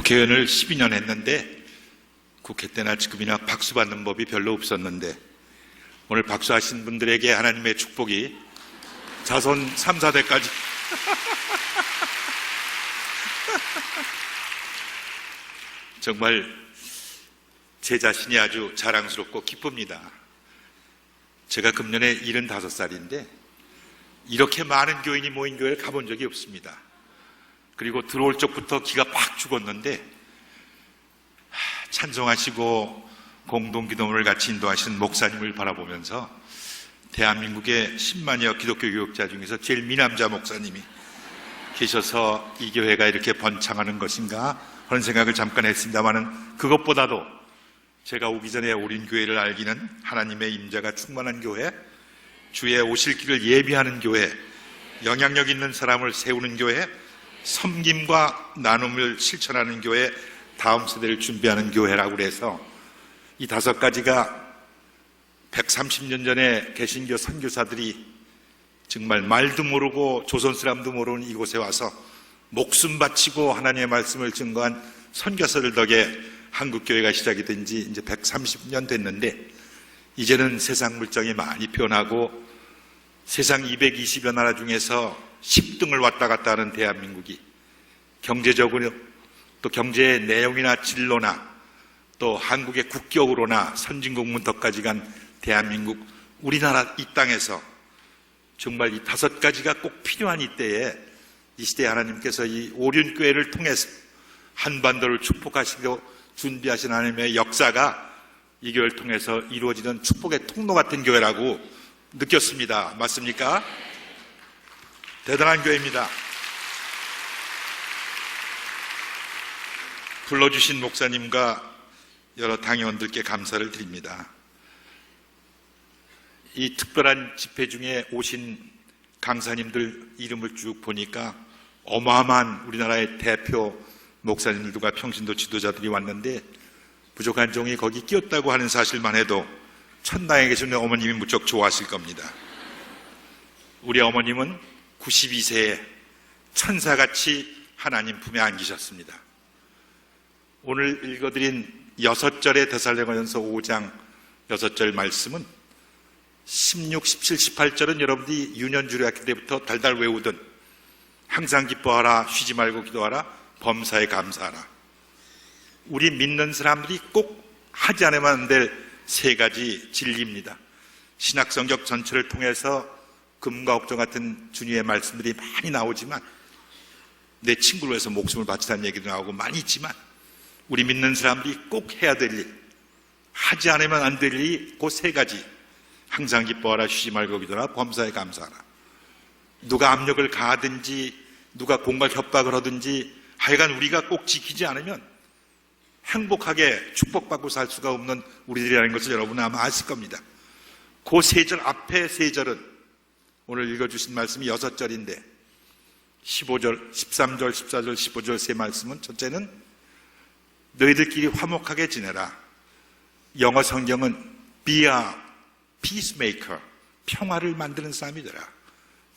국회의원을 12년 했는데 국회 때나 지금이나 박수 받는 법이 별로 없었는데 오늘 박수하신 분들에게 하나님의 축복이 자손 3, 4대까지 정말 제 자신이 아주 자랑스럽고 기쁩니다. 제가 금년에 75살인데 이렇게 많은 교인이 모인 교회를 가본 적이 없습니다. 그리고 들어올 적부터 기가 팍 죽었는데 찬송하시고 공동기도문을 같이 인도하시는 목사님을 바라보면서 대한민국의 10만여 기독교 교육자 중에서 제일 미남자 목사님이 계셔서 이 교회가 이렇게 번창하는 것인가 그런 생각을 잠깐 했습니다마는 그것보다도 제가 오기 전에 우린 교회를 알기는 하나님의 임재가 충만한 교회, 주의 오실 길을 예비하는 교회, 영향력 있는 사람을 세우는 교회, 섬김과 나눔을 실천하는 교회, 다음 세대를 준비하는 교회라고 그래서 이 5가지가 130년 전에 개신교 선교사들이 정말 말도 모르고 조선 사람도 모르는 이곳에 와서 목숨 바치고 하나님의 말씀을 증거한 선교사들 덕에 한국교회가 시작이 된 지 이제 130년 됐는데 이제는 세상 물정이 많이 변하고 세상 220여 나라 중에서 10등을 왔다 갔다 하는 대한민국이 경제적으로 또 경제의 내용이나 진로나 또 한국의 국격으로나 선진국 문턱까지 간 대한민국 우리나라 이 땅에서 정말 이 5가지가 꼭 필요한 이때에 이 시대에 하나님께서 이 오륜교회를 통해서 한반도를 축복하시고 준비하신 하나님의 역사가 이 교회를 통해서 이루어지는 축복의 통로 같은 교회라고 느꼈습니다. 맞습니까? 대단한 교회입니다. 불러주신 목사님과 여러 당회원들께 감사를 드립니다. 이 특별한 집회 중에 오신 강사님들 이름을 쭉 보니까 어마어마한 우리나라의 대표 목사님들과 평신도 지도자들이 왔는데 부족한 종이 거기 끼었다고 하는 사실만 해도 천당에 계신 어머님이 무척 좋아하실 겁니다. 우리 어머님은 92세에 천사같이 하나님 품에 안기셨습니다. 오늘 읽어드린 6절의 데살로니가전서 5장 6절 말씀은 16, 17, 18절은 여러분들이 유년주일 학교 때부터 달달 외우던 항상 기뻐하라, 쉬지 말고 기도하라, 범사에 감사하라. 우리 믿는 사람들이 꼭 하지 않으면 안 될 3가지 진리입니다. 신약성경 전체를 통해서 금과 옥조 같은 주님의 말씀들이 많이 나오지만 내 친구를 위해서 목숨을 바치라는 얘기도 나오고 많이 있지만 우리 믿는 사람들이 꼭 해야 될 일, 하지 않으면 안 될 일이 그 3가지. 항상 기뻐하라, 쉬지 말고 기도하라, 범사에 감사하라. 누가 압력을 가하든지 누가 공갈 협박을 하든지 하여간 우리가 꼭 지키지 않으면 행복하게 축복받고 살 수가 없는 우리들이라는 것을 여러분은 아마 아실 겁니다. 그 3절 앞에 3절은 오늘 읽어주신 말씀이 6절인데 15절, 13절, 14절, 15절 3 말씀은 첫째는 너희들끼리 화목하게 지내라. 영어 성경은 be a peacemaker, 평화를 만드는 사람이 되라.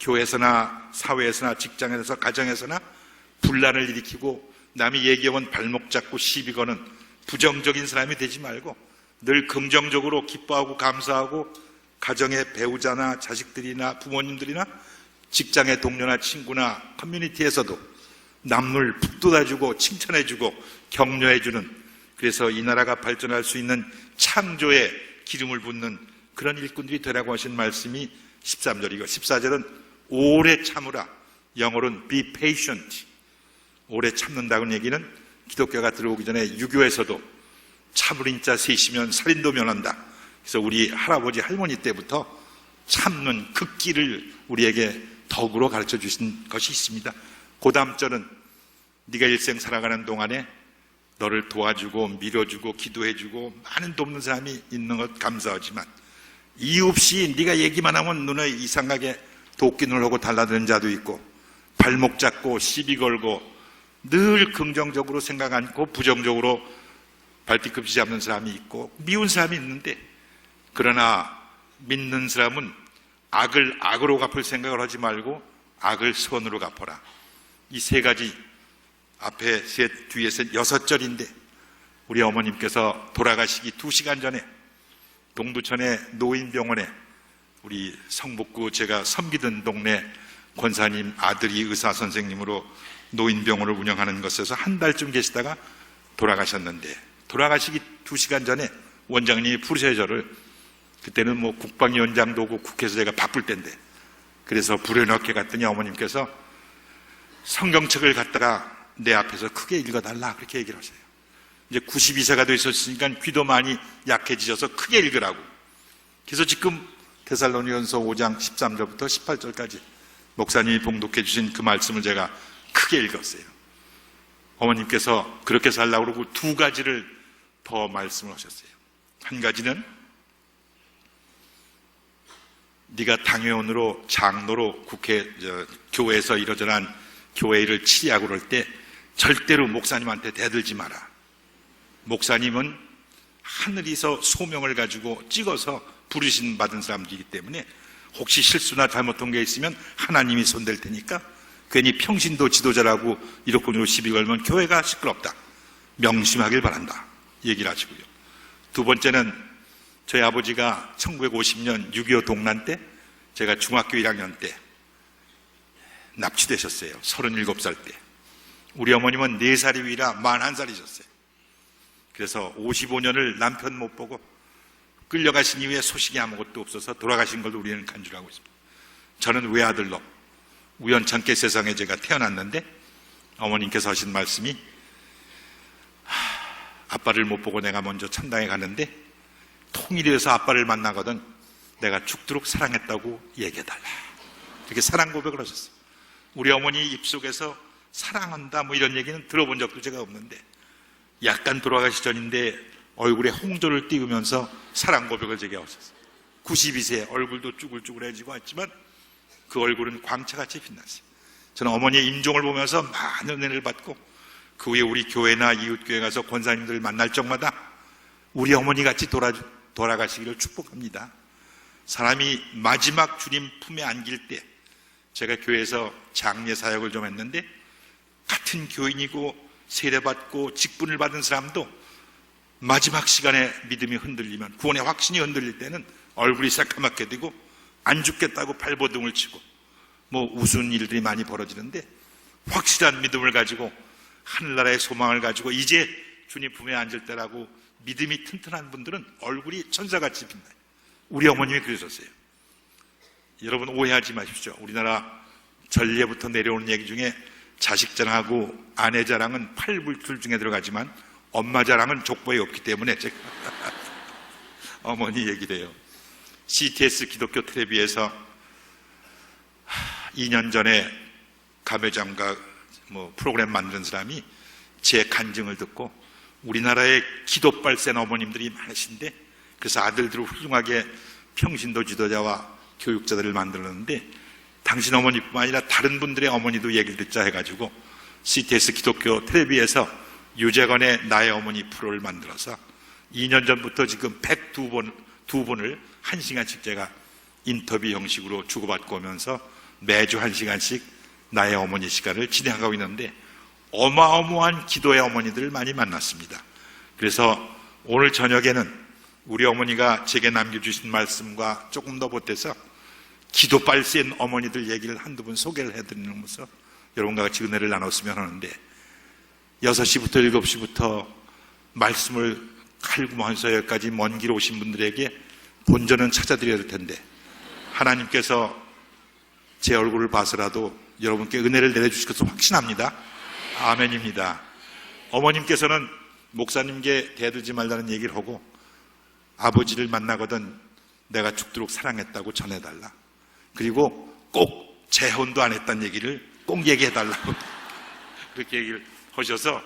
교회에서나 사회에서나 직장에서 가정에서나 분란을 일으키고 남이 얘기하면 발목 잡고 시비 거는 부정적인 사람이 되지 말고 늘 긍정적으로 기뻐하고 감사하고 가정의 배우자나 자식들이나 부모님들이나 직장의 동료나 친구나 커뮤니티에서도 남을 북돋아주고 칭찬해주고 격려해주는, 그래서 이 나라가 발전할 수 있는 창조의 기름을 붓는 그런 일꾼들이 되라고 하신 말씀이 13절이고 14절은 오래 참으라. 영어로는 be patient. 오래 참는다는 얘기는 기독교가 들어오기 전에 유교에서도 참을인 자 셋이면 살인도 면한다. 그래서 우리 할아버지 할머니 때부터 참는 극기를 우리에게 덕으로 가르쳐 주신 것이 있습니다. 그 다음 절은 네가 일생 살아가는 동안에 너를 도와주고 밀어주고 기도해주고 많은 돕는 사람이 있는 것 감사하지만 이유 없이 네가 얘기만 하면 눈에 이상하게 도끼눈을 하고 달라드는 자도 있고 발목 잡고 시비 걸고 늘 긍정적으로 생각 않고 부정적으로 발뒤꿈치 잡는 사람이 있고 미운 사람이 있는데, 그러나 믿는 사람은 악을 악으로 갚을 생각을 하지 말고 악을 선으로 갚아라. 이 3가지 앞에 셋, 뒤에 셋, 6절인데 우리 어머님께서 돌아가시기 2시간 전에 동두천의 노인병원에 우리 성북구 제가 섬기던 동네 권사님 아들이 의사 선생님으로 노인병원을 운영하는 것에서 한 달쯤 계시다가 돌아가셨는데, 돌아가시기 2시간 전에 원장님이 부르셔요, 저를. 그때는 뭐 국방위원장도 오고 국회에서 제가 바쁠 때인데, 그래서 불현역회 갔더니 어머님께서 성경책을 갖다가 내 앞에서 크게 읽어달라 그렇게 얘기를 하세요. 이제 92세가 되셨으니까 귀도 많이 약해지셔서 크게 읽으라고. 그래서 지금 데살로니가서 5장 13절부터 18절까지 목사님이 봉독해 주신 그 말씀을 제가 크게 읽었어요. 어머님께서 그렇게 살라고 그러고 2가지를 더 말씀을 하셨어요. 한 가지는 네가 당회원으로 장로로 교회에서 이러저러한 교회 일을 치리하고 그럴 때 절대로 목사님한테 대들지 마라. 목사님은 하늘에서 소명을 가지고 찍어서 부르심 받은 사람들이기 때문에 혹시 실수나 잘못한 게 있으면 하나님이 손댈 테니까 괜히 평신도 지도자라고 이렇고 시비 걸면 교회가 시끄럽다. 명심하길 바란다. 얘기를 하시고요. 2번째는 저희 아버지가 1950년 6.25 동란 때 제가 중학교 1학년 때 납치되셨어요. 37살 때. 우리 어머님은 4살이 위라 41살이셨어요. 그래서 55년을 남편 못 보고 끌려가신 이후에 소식이 아무것도 없어서 돌아가신 걸로 우리는 간주하고 있습니다. 저는 외아들로 우연찮게 세상에 제가 태어났는데 어머님께서 하신 말씀이 아빠를 못 보고 내가 먼저 천당에 가는데 통일해서 아빠를 만나거든 내가 죽도록 사랑했다고 얘기해달라. 이렇게 사랑 고백을 하셨어요. 우리 어머니 입속에서 사랑한다 뭐 이런 얘기는 들어본 적도 제가 없는데 약간 돌아가시 전인데 얼굴에 홍조를 띄우면서 사랑 고백을 제게 하셨어요. 92세 얼굴도 쭈글쭈글해지고 했지만 그 얼굴은 광채같이 빛났어요. 저는 어머니의 임종을 보면서 많은 은혜를 받고 그 후에 우리 교회나 이웃교회 가서 권사님들 만날 적마다 우리 어머니같이 돌아가시기를 축복합니다. 사람이 마지막 주님 품에 안길 때 제가 교회에서 장례 사역을 좀 했는데 같은 교인이고 세례받고 직분을 받은 사람도 마지막 시간에 믿음이 흔들리면 구원의 확신이 흔들릴 때는 얼굴이 새까맣게 되고 안 죽겠다고 발버둥을 치고 뭐 우스운 일들이 많이 벌어지는데 확실한 믿음을 가지고 하늘나라의 소망을 가지고 이제 주님 품에 앉을 때라고 믿음이 튼튼한 분들은 얼굴이 천사같이 빛나요. 우리 어머님이 그러셨어요. 여러분 오해하지 마십시오. 우리나라 전례부터 내려오는 얘기 중에 자식 자랑하고 아내 자랑은 팔불출 중에 들어가지만 엄마 자랑은 족보에 없기 때문에 제가 어머니 얘기를 해요. CTS 기독교 텔레비에서 2년 전에 감회장과 프로그램 만드는 사람이 제 간증을 듣고 우리나라에 기도발 센 어머님들이 많으신데 그래서 아들들을 훌륭하게 평신도 지도자와 교육자들을 만들었는데 당신 어머니뿐만 아니라 다른 분들의 어머니도 얘기를 듣자 해가지고 CTS 기독교 텔레비에서 유재건의 나의 어머니 프로를 만들어서 2년 전부터 지금 102번을 1시간씩 제가 인터뷰 형식으로 주고받고 오면서 매주 1시간씩 나의 어머니 시간을 진행하고 있는데 어마어마한 기도의 어머니들을 많이 만났습니다. 그래서 오늘 저녁에는 우리 어머니가 제게 남겨주신 말씀과 조금 더 보태서 기도빨 센 어머니들 얘기를 한두 분 소개를 해드리면서 여러분과 같이 은혜를 나눴으면 하는데 6시부터 7시부터 말씀을 칼구면서 여기까지 먼 길 오신 분들에게 본전은 찾아드려야 될 텐데 하나님께서 제 얼굴을 봐서라도 여러분께 은혜를 내려주실 것을 확신합니다. 아멘입니다. 어머님께서는 목사님께 대들지 말라는 얘기를 하고 아버지를 만나거든 내가 죽도록 사랑했다고 전해달라. 그리고 꼭 재혼도 안 했다는 얘기를 꼭 얘기해달라고 그렇게 얘기를 하셔서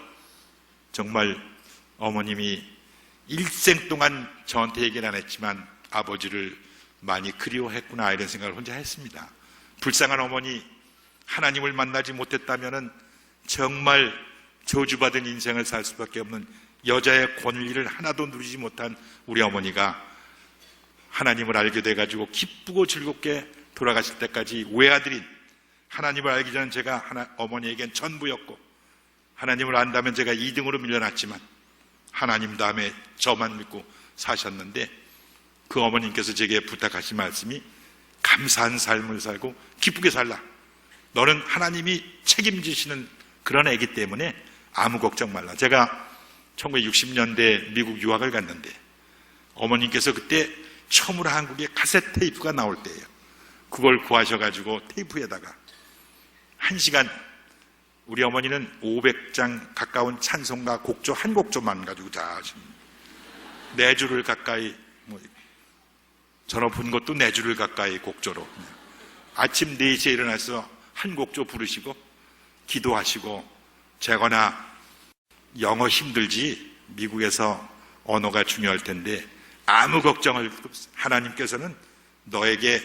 정말 어머님이 일생 동안 저한테 얘기를 안 했지만 아버지를 많이 그리워했구나 이런 생각을 혼자 했습니다. 불쌍한 어머니 하나님을 만나지 못했다면 정말 저주받은 인생을 살 수밖에 없는 여자의 권리를 하나도 누리지 못한 우리 어머니가 하나님을 알게 돼가지고 기쁘고 즐겁게 돌아가실 때까지 외아들인 하나님을 알기 전 제가 어머니에겐 전부였고 하나님을 안다면 제가 2등으로 밀려났지만 하나님 다음에 저만 믿고 사셨는데, 그 어머님께서 제게 부탁하신 말씀이 감사한 삶을 살고 기쁘게 살라. 너는 하나님이 책임지시는 그런 애기 때문에 아무 걱정 말라. 제가 1960년대 미국 유학을 갔는데 어머님께서 그때 처음으로 한국에 카세트 테이프가 나올 때예요. 그걸 구하셔가지고 테이프에다가 1시간, 우리 어머니는 500장 가까운 찬송가 곡조 한 곡조만 가지고 다 4주를 가까이, 전업 본 것도 4주를 가까이 곡조로 아침 4시에 일어나서 한 곡조 부르시고 기도하시고, 제거나 영어 힘들지 미국에서 언어가 중요할 텐데 아무 걱정을 없어. 하나님께서는 너에게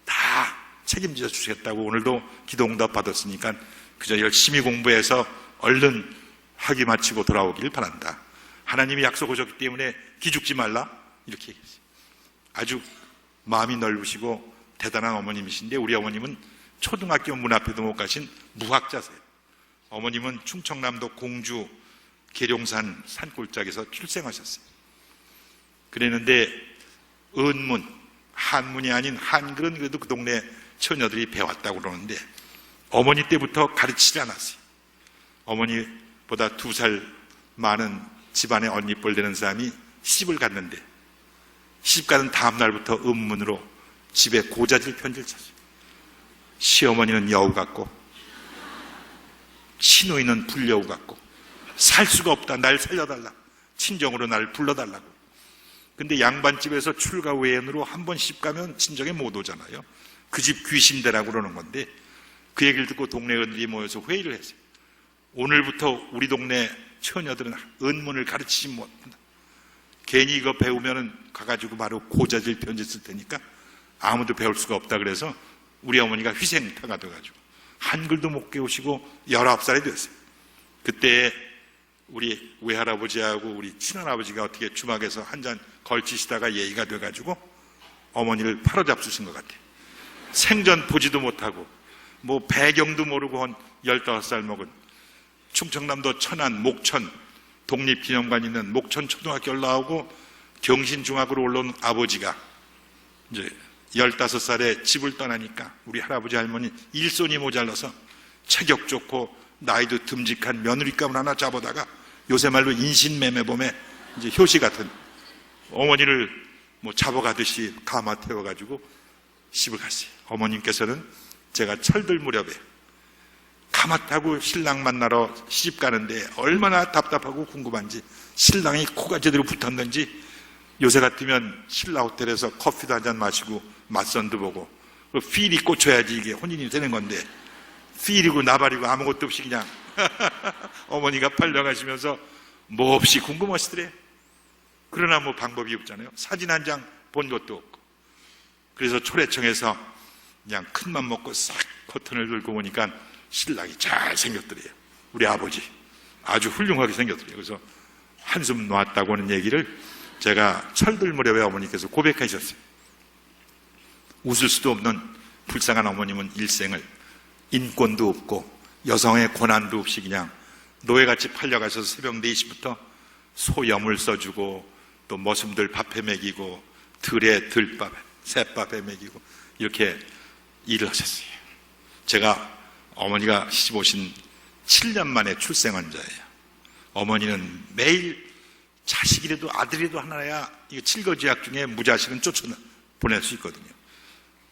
다 책임져 주시겠다고 오늘도 기도 응답 받았으니까 그저 열심히 공부해서 얼른 학위 마치고 돌아오길 바란다. 하나님이 약속하셨기 때문에 기죽지 말라. 이렇게 얘기했어요. 아주 마음이 넓으시고 대단한 어머님이신데, 우리 어머님은 초등학교 문 앞에도 못 가신 무학자세요. 어머님은 충청남도 공주 계룡산 산골짜기에서 출생하셨어요. 그랬는데 은문, 한문이 아닌 한글은 그래도 그 동네 처녀들이 배웠다고 그러는데 어머니 때부터 가르치지 않았어요. 어머니보다 2살 많은 집안의 언니뻘 되는 사람이 시집을 갔는데 시집가는 다음 날부터 은문으로 집에 고자질 편지를 쳤어요. 시어머니는 여우 같고 시누이는 불여우 같고 살 수가 없다. 날 살려달라. 친정으로 날 불러달라고. 근데 양반집에서 출가 외연으로 한 번 시집가면 친정에 못 오잖아요. 그 집 귀신대라고 그러는 건데, 그 얘기를 듣고 동네 어른들이 모여서 회의를 했어요. 오늘부터 우리 동네 처녀들은 은문을 가르치지 못한다. 괜히 이거 배우면은 가가지고 바로 고자질 편지 쓸 테니까 아무도 배울 수가 없다. 그래서 우리 어머니가 희생타가 돼가지고 한글도 못 배우시고 19살이 됐어요. 그때 우리 외할아버지하고 우리 친할아버지가 어떻게 주막에서 한 잔 걸치시다가 예의가 돼가지고 어머니를 팔아잡수신 것 같아요. 생전 보지도 못하고 뭐 배경도 모르고 한 15살 먹은 충청남도 천안 목천 독립기념관 있는 목천 초등학교를 나오고 경신중학으로 올라온 아버지가 이제 15살에 집을 떠나니까 우리 할아버지 할머니 일손이 모자라서 체격 좋고 나이도 듬직한 며느리감을 하나 잡아다가 요새 말로 인신매매범에 이제 효시 같은 어머니를 뭐 잡아가듯이 감아 태워가지고 시집을 갔어요. 어머님께서는 제가 철들 무렵에 가마 타고 신랑 만나러 시집 가는데 얼마나 답답하고 궁금한지, 신랑이 코가 제대로 붙었는지, 요새 같으면 신라 호텔에서 커피도 한잔 마시고 맞선도 보고 필이 꽂혀야지 이게 혼인이 되는 건데 필이고 나발이고 아무것도 없이 그냥 어머니가 팔려가시면서 뭐 없이 궁금하시더래. 그러나 뭐 방법이 없잖아요. 사진 한 장 본 것도 없고. 그래서 초래청에서 그냥 큰맘 먹고 싹 커튼을 들고 보니까 신랑이 잘 생겼더래요. 우리 아버지 아주 훌륭하게 생겼더래요. 그래서 한숨 놨다고 하는 얘기를 제가 철들 무렵에 어머니께서 고백하셨어요. 웃을 수도 없는 불쌍한 어머님은 일생을 인권도 없고 여성의 권한도 없이 그냥 노예같이 팔려가셔서 새벽 4시부터 소염을 써주고 또 머슴들 밥해 먹이고 들에 들밥, 새밥에 먹이고 이렇게 일을 하셨어요. 제가 어머니가 시집 오신 7년 만에 출생한 자예요. 어머니는 매일 자식이라도 아들이라도 하나야 이거 칠거지약 중에 무자식은 쫓아보낼 수 있거든요.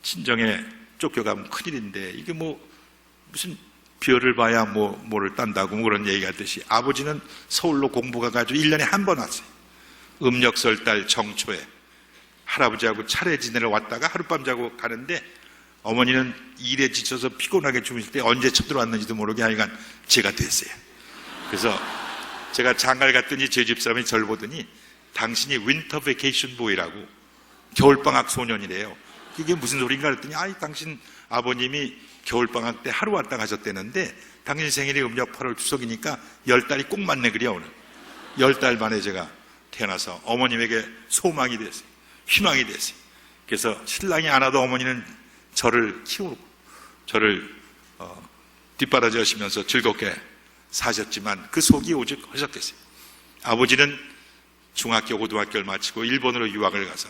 친정에 쫓겨가면 큰일인데 이게 뭐 무슨 별을 봐야 뭐를 딴다고 그런 얘기 하듯이 아버지는 서울로 공부 가가지고 1년에 한 번 왔어요. 음력설달 정초에 할아버지하고 차례 지내러 왔다가 하룻밤 자고 가는데 어머니는 일에 지쳐서 피곤하게 주무실 때 언제 쳐들어왔는지도 모르게 하여간 제가 됐어요. 그래서 제가 장가를 갔더니 제 집 사람이 저를 보더니 당신이 윈터 베케이션 보이라고 겨울방학 소년이래요. 이게 무슨 소린가 그랬더니 당신 아버님이 겨울방학 때 하루 왔다 가셨대는데 당신 생일이 음력 8월 추석이니까 10달이 꼭 맞네 그래요. 오늘 10달 만에 제가 태어나서 어머님에게 소망이 됐어요. 희망이 됐어요. 그래서 신랑이 안 와도 어머니는 저를 키우고 저를 뒷바라지 하시면서 즐겁게 사셨지만 그 속이 오죽 허셨겠어요. 아버지는 중학교, 고등학교를 마치고 일본으로 유학을 가서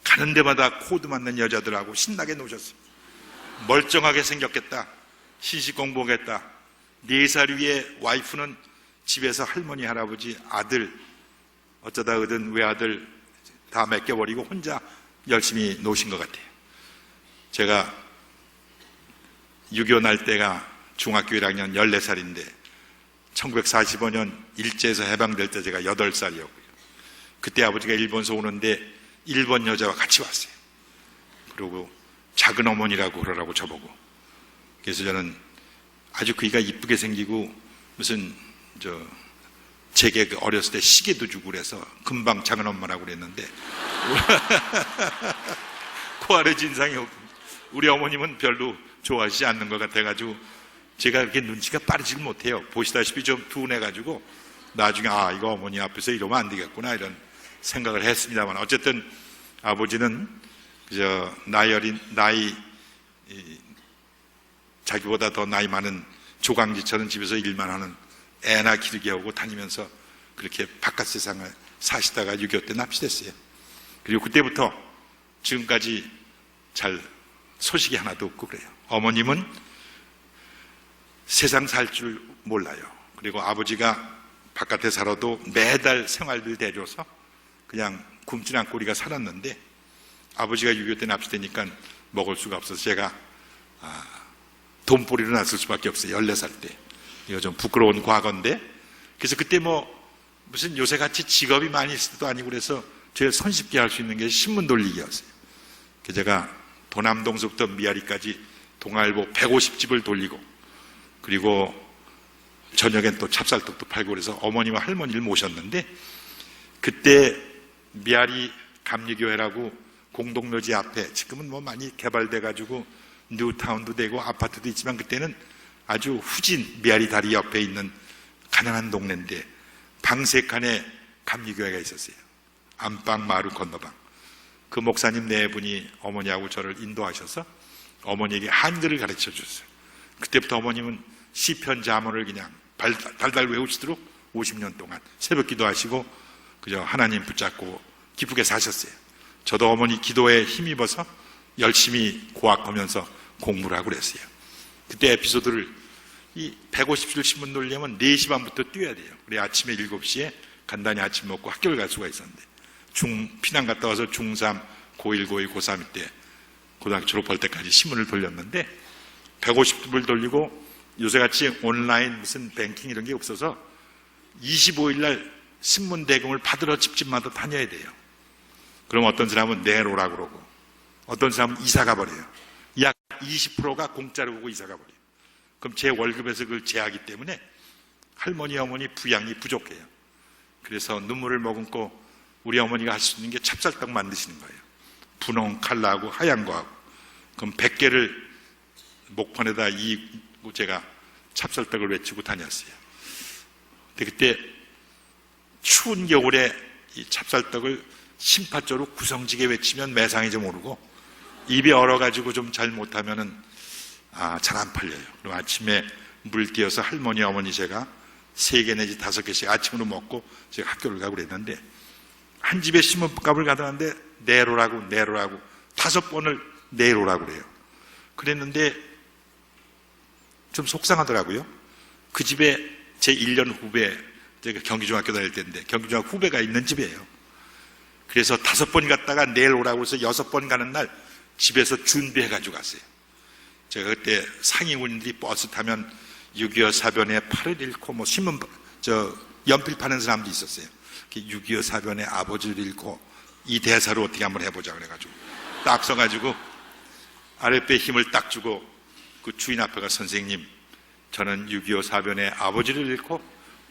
가는 데마다 코드 맞는 여자들하고 신나게 노셨어요. 멀쩡하게 생겼겠다, 시식 공부하겠다. 4살 위에 와이프는 집에서 할머니, 할아버지, 아들, 어쩌다 얻은 외아들 다 맡겨버리고 혼자 열심히 노신 것 같아요. 제가 6.25 날 때가 중학교 1학년 14살인데 1945년 일제에서 해방될 때 제가 8살이었고요. 그때 아버지가 일본에서 오는데 일본 여자와 같이 왔어요. 그리고 작은 어머니라고 그러라고 저보고. 그래서 저는 아주 그이가 이쁘게 생기고 무슨 제게 어렸을 때 시계도 주고 그래서 금방 작은 엄마라고 그랬는데 코아래 진상이 없고 우리 어머님은 별로 좋아하시지 않는 것 같아가지고 제가 그렇게 눈치가 빠르지 못해요. 보시다시피 좀 둔해가지고 나중에 이거 어머니 앞에서 이러면 안 되겠구나 이런 생각을 했습니다만, 어쨌든 아버지는 그저 자기보다 더 나이 많은 조강지처럼 집에서 일만 하는 애나 기르게 하고 다니면서 그렇게 바깥 세상을 사시다가 6.25 때 납치됐어요. 그리고 그때부터 지금까지 잘 소식이 하나도 없고 그래요. 어머님은 세상 살 줄 몰라요. 그리고 아버지가 바깥에 살아도 매달 생활비를 대줘서 그냥 굶지 않고 우리가 살았는데, 아버지가 6.25 때 납치되니까 먹을 수가 없어서 제가 돈벌이로 났을 수밖에 없어요. 14살 때. 이거 좀 부끄러운 과거인데, 그래서 그때 무슨 요새같이 직업이 많이 있을 때도 아니고 그래서 제일 손쉽게 할 수 있는 게 신문 돌리기였어요. 그래서 제가 도남동서부터 미아리까지 동아일보 150집을 돌리고, 그리고 저녁엔 또 찹쌀떡도 팔고 그래서 어머니와 할머니를 모셨는데, 그때 미아리 감리교회라고 공동묘지 앞에, 지금은 많이 개발돼가지고 뉴타운도 되고 아파트도 있지만 그때는 아주 후진 미아리 다리 옆에 있는 가난한 동네인데 방 3칸에 감리교회가 있었어요. 안방, 마루, 건너방. 그 목사님 4분이 어머니하고 저를 인도하셔서 어머니에게 한글을 가르쳐 줬어요. 그때부터 어머님은 시편 자문을 그냥 달달 외우시도록 50년 동안 새벽 기도하시고 그저 하나님 붙잡고 기쁘게 사셨어요. 저도 어머니 기도에 힘입어서 열심히 고학하면서 공부를 하고 그랬어요. 그때 에피소드를 이 150줄 신문 돌리려면 4시 반부터 뛰어야 돼요. 그래 아침에 7시에 간단히 아침 먹고 학교를 갈 수가 있었는데, 피난 갔다 와서 중3, 고1, 고2, 고3 때 고등학교 졸업할 때까지 신문을 돌렸는데 150줄 돌리고, 요새같이 온라인 무슨 뱅킹 이런 게 없어서 25일 날 신문 대금을 받으러 집집마다 다녀야 돼요. 그럼 어떤 사람은 내일 오라고 그러고 어떤 사람은 이사 가버려요. 약 20%가 공짜로 오고 이사 가버려요. 그럼 제 월급에서 그걸 제하기 때문에 할머니, 어머니 부양이 부족해요. 그래서 눈물을 머금고 우리 어머니가 할 수 있는 게 찹쌀떡 만드시는 거예요. 분홍, 칼라하고 하얀 거하고. 그럼 100개를 목판에다 이고 제가 찹쌀떡을 외치고 다녔어요. 근데 그때 추운 겨울에 이 찹쌀떡을 심파조로 구성지게 외치면 매상이 좀 오르고, 입이 얼어가지고 좀 잘 못하면은 잘 안 팔려요. 그럼 아침에 물 띄어서 할머니, 어머니 제가 3개 내지 5개씩 아침으로 먹고 제가 학교를 가고 그랬는데, 한 집에 신문값을 가져왔는데 내로라고 5번을 내로라고 그래요. 그랬는데 좀 속상하더라고요. 그 집에 제 1년 후배, 제가 경기중학교 다닐 때인데 경기중학교 후배가 있는 집이에요. 그래서 5번 갔다가 내일 오라고 해서 6번 가는 날 집에서 준비해가지고 갔어요. 제가 그때 상위군인들이 버스 타면 6.25 사변에 팔을 잃고 신문, 연필 파는 사람도 있었어요. 6.25 사변에 아버지를 잃고 이 대사로 어떻게 한번 해보자 그래가지고 딱 써가지고 아랫배에 힘을 딱 주고 그 주인 앞에 가, 선생님, 저는 6.25 사변에 아버지를 잃고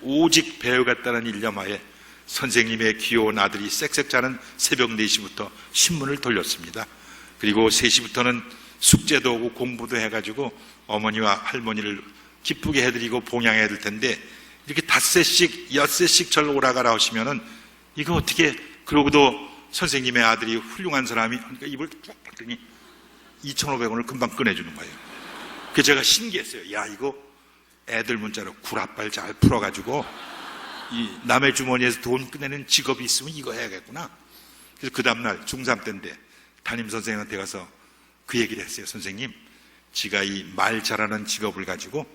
오직 배우겠다는 일념하에 선생님의 귀여운 아들이 쌕쌕 자는 새벽 4시부터 신문을 돌렸습니다. 그리고 3시부터는 숙제도 오고 공부도 해가지고 어머니와 할머니를 기쁘게 해드리고 봉양해야 될 텐데, 이렇게 5세씩 6세씩 절 오라가라 하시면은 이거 어떻게, 그러고도 선생님의 아들이 훌륭한 사람이, 그러니까 입을 쭉 닫더니 2,500원을 금방 꺼내주는 거예요. 그래서 제가 신기했어요. 야, 이거 애들 문자로 구라빨 잘 풀어가지고 이 남의 주머니에서 돈 꺼내는 직업이 있으면 이거 해야겠구나. 그래서 그 다음날 중3 때인데 담임 선생님한테 가서 그 얘기를 했어요. 선생님, 지가 이 말 잘하는 직업을 가지고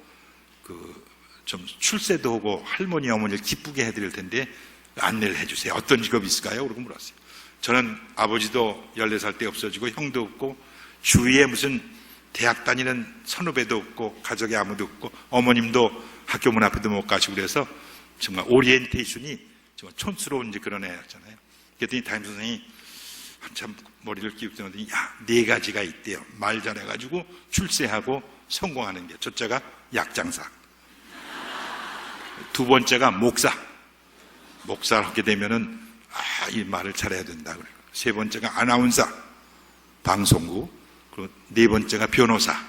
좀 출세도 하고 할머니 어머니를 기쁘게 해드릴 텐데 안내를 해주세요. 어떤 직업이 있을까요? 그러고 물었어요. 저는 아버지도 14살 때 없어지고 형도 없고 주위에 무슨 대학 다니는 선후배도 없고 가족에 아무도 없고 어머님도 학교 문 앞에도 못 가시고 그래서 정말 오리엔테이션이 정말 촌스러운 그런 애였잖아요. 그랬더니 담임 선생님이 한참 머리를 끼우더니 야, 4가지가 있대요. 말 잘해가지고 출세하고 성공하는 게. 첫째가 약장사, 두 번째가 목사를 하게 되면은 이 말을 잘해야 된다 그래요. 세 번째가 아나운서, 방송국, 그리고 네 번째가 변호사.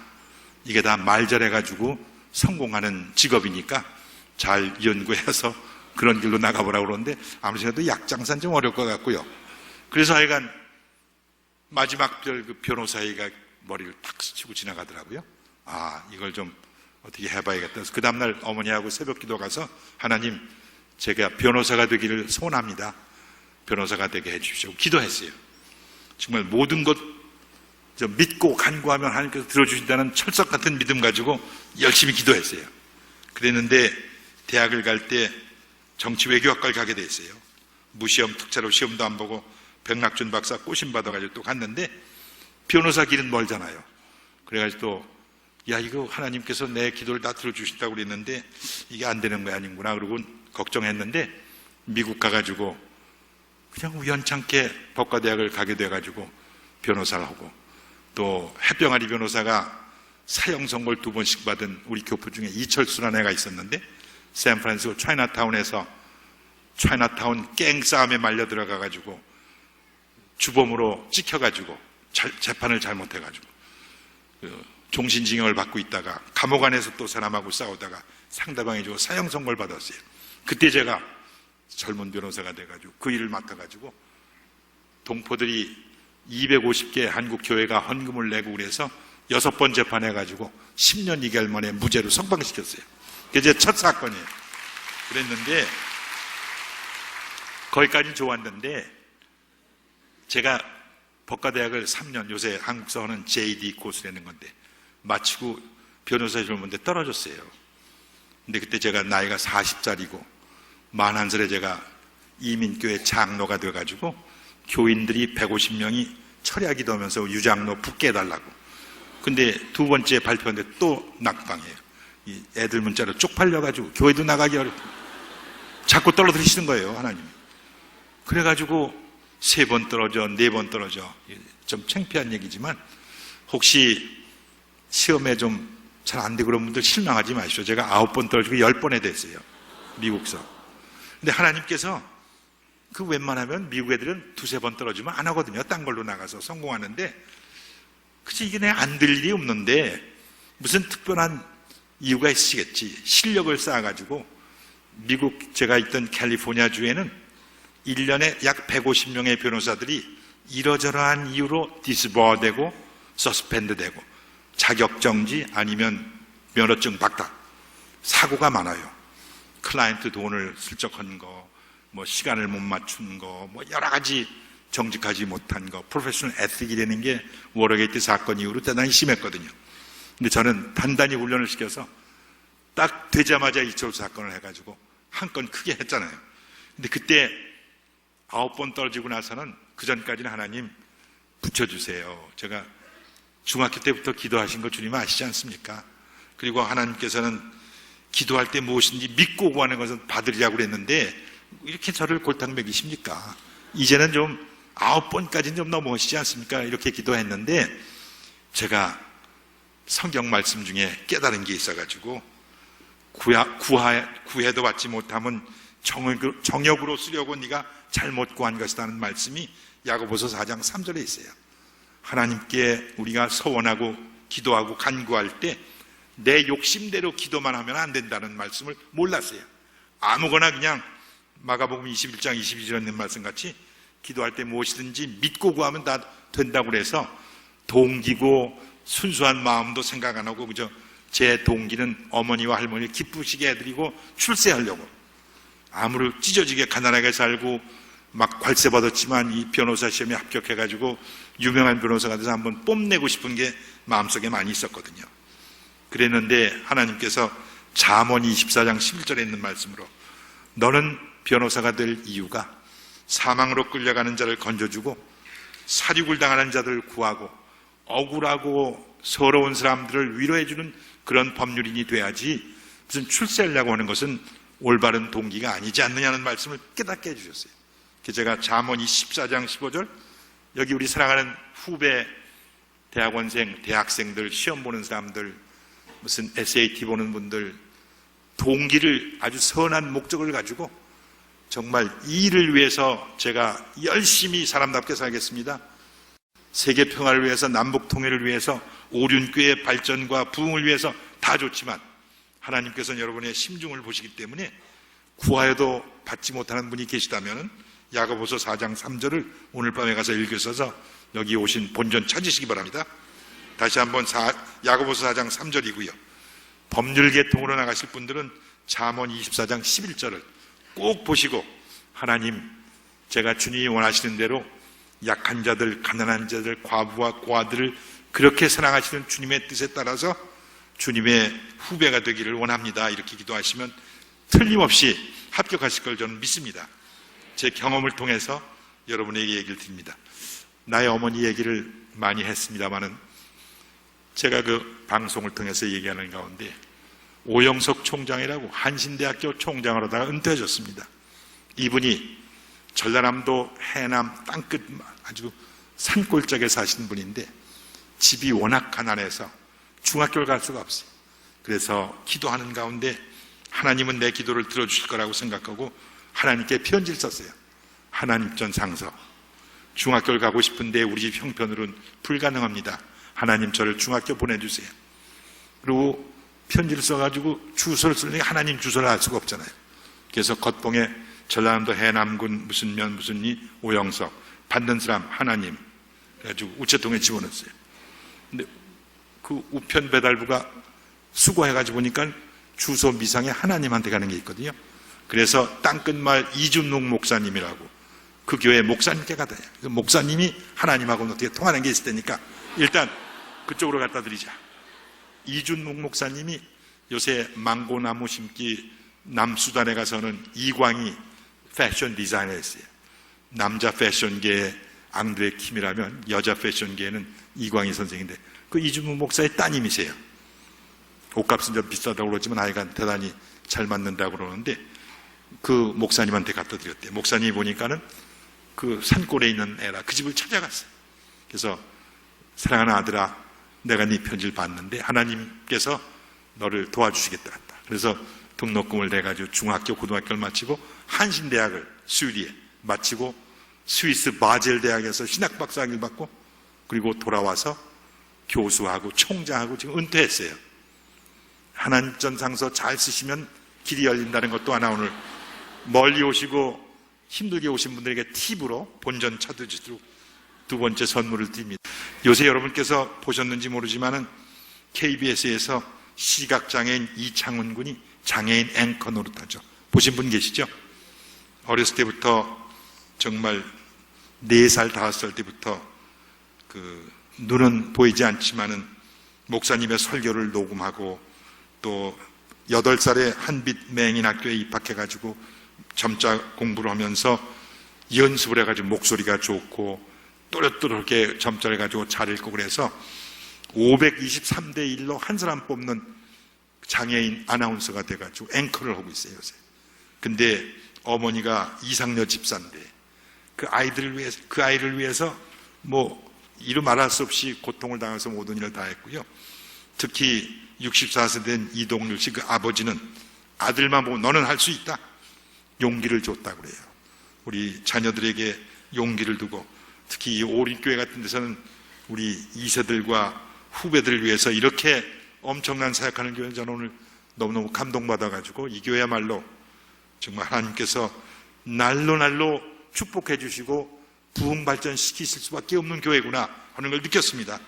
이게 다 말 잘해가지고 성공하는 직업이니까 잘 연구해서 그런 길로 나가보라고 그러는데 아무리 생각해도 약장사는 좀 어려울 것 같고요. 그래서 하여간 마지막 그 변호사가 머리를 탁 스치고 지나가더라고요. 이걸 좀 어떻게 해봐야겠다. 그래서 그 다음날 어머니하고 새벽 기도 가서 하나님, 제가 변호사가 되기를 소원합니다. 변호사가 되게 해주십시오. 기도했어요. 정말 모든 것 믿고 간구하면 하나님께서 들어주신다는 철석 같은 믿음 가지고 열심히 기도했어요. 그랬는데 대학을 갈 때 정치외교학과를 가게 됐어요. 무시험 특차로 시험도 안 보고 백낙준 박사 꼬심 받아가지고 또 갔는데 변호사 길은 멀잖아요. 그래가지고 또 이거 하나님께서 내 기도를 다 들어주신다고 그랬는데 이게 안 되는 거 아닌구나 그러고 걱정했는데 미국 가가지고 그냥 우연찮게 법과대학을 가게 돼가지고 변호사를 하고 또 햇병아리 변호사가 사형 선고를 2번씩 받은 우리 교포 중에 이철수라는 애가 있었는데 샌프란시스코 차이나타운에서 차이나타운 갱 싸움에 말려 들어가가지고 주범으로 찍혀가지고 재판을 잘못해가지고 종신징역을 받고 있다가 감옥 안에서 또 사람하고 싸우다가 상대방이 주고 사형 선고를 받았어요. 그때 제가 젊은 변호사가 돼가지고 그 일을 맡아가지고 동포들이 250개 한국 교회가 헌금을 내고 그래서 6번 재판해가지고 10년 2개월 만에 무죄로 석방시켰어요. 그게 제 첫 사건이에요. 그랬는데 거기까지는 좋았는데 제가 법과대학을 3년, 요새 한국서 하는 JD 코스라는 건데 마치고 변호사 시험을 본데 떨어졌어요. 근데 그때 제가 나이가 40살이고 41살에 제가 이민교회 장로가 돼가지고 교인들이 150명이 철야기도 하면서 유장로 붙게 해달라고. 근데 2번째 발표하는데 또 낙방이에요. 이 애들 문자로 쪽팔려가지고 교회도 나가기 어렵고 자꾸 떨어뜨리시는 거예요, 하나님. 그래가지고 3번 떨어져, 4번 떨어져. 좀 창피한 얘기지만 혹시 시험에 좀 잘 안 되고 그런 분들 실망하지 마시오. 제가 9번 떨어지고 10번에 됐어요, 미국서. 근데 하나님께서 그 웬만하면 미국 애들은 2-3번 떨어지면 안 하거든요. 딴 걸로 나가서 성공하는데 그치 이게 내가 안 될 일이 없는데 무슨 특별한 이유가 있으시겠지. 실력을 쌓아가지고 미국 제가 있던 캘리포니아 주에는 1년에 약 150명의 변호사들이 이러저러한 이유로 디스버되고 서스펜드되고 자격정지 아니면 면허증 박탈 사고가 많아요. 클라이언트 돈을 슬쩍한 거, 뭐 시간을 못 맞춘 거, 뭐 여러 가지 정직하지 못한 거, 프로페셔널 에틱이라는 게 워터게이트 사건 이후로 대단히 심했거든요. 근데 저는 단단히 훈련을 시켜서 딱 되자마자 이철수 사건을 해가지고 한 건 크게 했잖아요. 근데 그때 9번 떨어지고 나서는 그 전까지는 하나님 붙여주세요. 제가 중학교 때부터 기도하신 거 주님 아시지 않습니까? 그리고 하나님께서는 기도할 때 무엇인지 믿고 구하는 것은 받으리라고 그랬는데 이렇게 저를 골탕 먹이십니까? 이제는 좀 9번까지는 좀 넘어오시지 않습니까? 이렇게 기도했는데 제가 성경 말씀 중에 깨달은 게 있어가지고 구해도 받지 못하면 정욕으로 쓰려고 네가 잘못 구한 것이라는 말씀이 야고보서 4장 3절에 있어요. 하나님께 우리가 서원하고 기도하고 간구할 때 내 욕심대로 기도만 하면 안 된다는 말씀을 몰랐어요. 아무거나 그냥 마가복음 21장 22절에 있는 말씀 같이 기도할 때 무엇이든지 믿고 구하면 다 된다고 그래서 동기고 순수한 마음도 생각 안 하고 그저 제 동기는 어머니와 할머니 기쁘시게 해드리고 출세하려고 아무리 찢어지게 가난하게 살고 막 괄세 받았지만 이 변호사 시험에 합격해가지고 유명한 변호사가 돼서 한번 뽐내고 싶은 게 마음속에 많이 있었거든요. 그랬는데 하나님께서 잠언 24장 11절에 있는 말씀으로 너는 변호사가 될 이유가 사망으로 끌려가는 자를 건져주고 살육을 당하는 자들을 구하고 억울하고 서러운 사람들을 위로해주는 그런 법률인이 돼야지 무슨 출세하려고 하는 것은 올바른 동기가 아니지 않느냐는 말씀을 깨닫게 해주셨어요. 제가 잠언 24장 15절 여기 우리 사랑하는 후배 대학원생, 대학생들, 시험 보는 사람들, 무슨 SAT 보는 분들 동기를 아주 선한 목적을 가지고 정말 이 일을 위해서 제가 열심히 사람답게 살겠습니다. 세계 평화를 위해서, 남북 통일을 위해서, 오륜교의 발전과 부흥을 위해서 다 좋지만 하나님께서는 여러분의 심중을 보시기 때문에 구하여도 받지 못하는 분이 계시다면 야고보서 4장 3절을 오늘 밤에 가서 읽으셔서 여기 오신 본전 찾으시기 바랍니다. 다시 한번 야고보서 4장 3절이고요. 법률 계통으로 나가실 분들은 잠언 24장 11절을 꼭 보시고 하나님, 제가 주님이 원하시는 대로 약한 자들, 가난한 자들, 과부와 고아들을 그렇게 사랑하시는 주님의 뜻에 따라서 주님의 후배가 되기를 원합니다. 이렇게 기도하시면 틀림없이 합격하실 걸 저는 믿습니다. 제 경험을 통해서 여러분에게 얘기를 드립니다. 나의 어머니 얘기를 많이 했습니다마는 제가 그 방송을 통해서 얘기하는 가운데 오영석 총장이라고 한신대학교 총장을 하다가 은퇴하셨습니다. 이분이 전라남도 해남 땅끝 아주 산골짜기에 사시는 분인데 집이 워낙 가난해서 중학교를 갈 수가 없어요. 그래서 기도하는 가운데 하나님은 내 기도를 들어주실 거라고 생각하고 하나님께 편지를 썼어요. 하나님 전상서, 중학교를 가고 싶은데 우리 집 형편으로는 불가능합니다. 하나님 저를 중학교 보내주세요. 그리고 편지를 써가지고 주소를 쓰려니 하나님 주소를 알 수가 없잖아요. 그래서 겉봉에 전라남도 해남군 무슨 면 무슨 이 오영석 받는 사람 하나님 그래가지고 우체통에 집어넣었어요. 근데 그 우편 배달부가 수고해가지고 보니까 주소 미상에 하나님한테 가는 게 있거든요. 그래서 땅끝마을 이준록 목사님이라고 그 교회 목사님께 가다 목사님이 하나님하고는 어떻게 통하는 게 있을 테니까 일단 그쪽으로 갖다 드리자. 이준록 목사님이 요새 망고나무 심기 남수단에 가서는 이광희 패션 디자이너였어요. 남자 패션계의 앙드레 킴이라면 여자 패션계에는 이광희 선생인데 그 이준목 목사의 따님이세요. 옷값은 좀 비싸다고 그러지만 아이가 대단히 잘 맞는다고 그러는데 그 목사님한테 갖다 드렸대요. 목사님이 보니까는 그 산골에 있는 애라 그 집을 찾아갔어요. 그래서 사랑하는 아들아, 내가 네 편지를 봤는데 하나님께서 너를 도와주시겠다 했다. 그래서 등록금을 내가지고 중학교, 고등학교를 마치고 한신대학을 스위디에 마치고 스위스 바젤 대학에서 신학박사학위를 받고 그리고 돌아와서 교수하고 총장하고 지금 은퇴했어요. 하나님 전상서 잘 쓰시면 길이 열린다는 것도 하나 오늘 멀리 오시고 힘들게 오신 분들에게 팁으로 본전 찾으시도록 두 번째 선물을 드립니다. 요새 여러분께서 보셨는지 모르지만은 KBS에서 시각장애인 이창훈 군이 장애인 앵커 노릇하죠. 보신 분 계시죠? 어렸을 때부터 정말 4살, 5살 때부터 그 눈은 보이지 않지만은 목사님의 설교를 녹음하고 또 8살에 한빛 맹인학교에 입학해가지고 점자 공부를 하면서 연습을 해가지고 목소리가 좋고 또렷또렷하게 점자를 가지고 잘 읽고 그래서 523대 1로 한 사람 뽑는 장애인 아나운서가 돼가지고 앵커를 하고 있어요 요새. 근데 어머니가 이상녀 집사인데 그 아이를 위해서 뭐 이루 말할 수 없이 고통을 당해서 모든 일을 다 했고요. 특히 64세 된 이동률 씨 그 아버지는 아들만 보고 너는 할 수 있다 용기를 줬다고 그래요. 우리 자녀들에게 용기를 두고 특히 이 오린교회 같은 데서는 우리 2세들과 후배들을 위해서 이렇게 엄청난 사역하는 교회는 저는 오늘 너무너무 감동받아가지고 이 교회야말로 정말 하나님께서 날로 축복해 주시고 부흥 발전시키실 수밖에 없는 교회구나 하는 걸 느꼈습니다.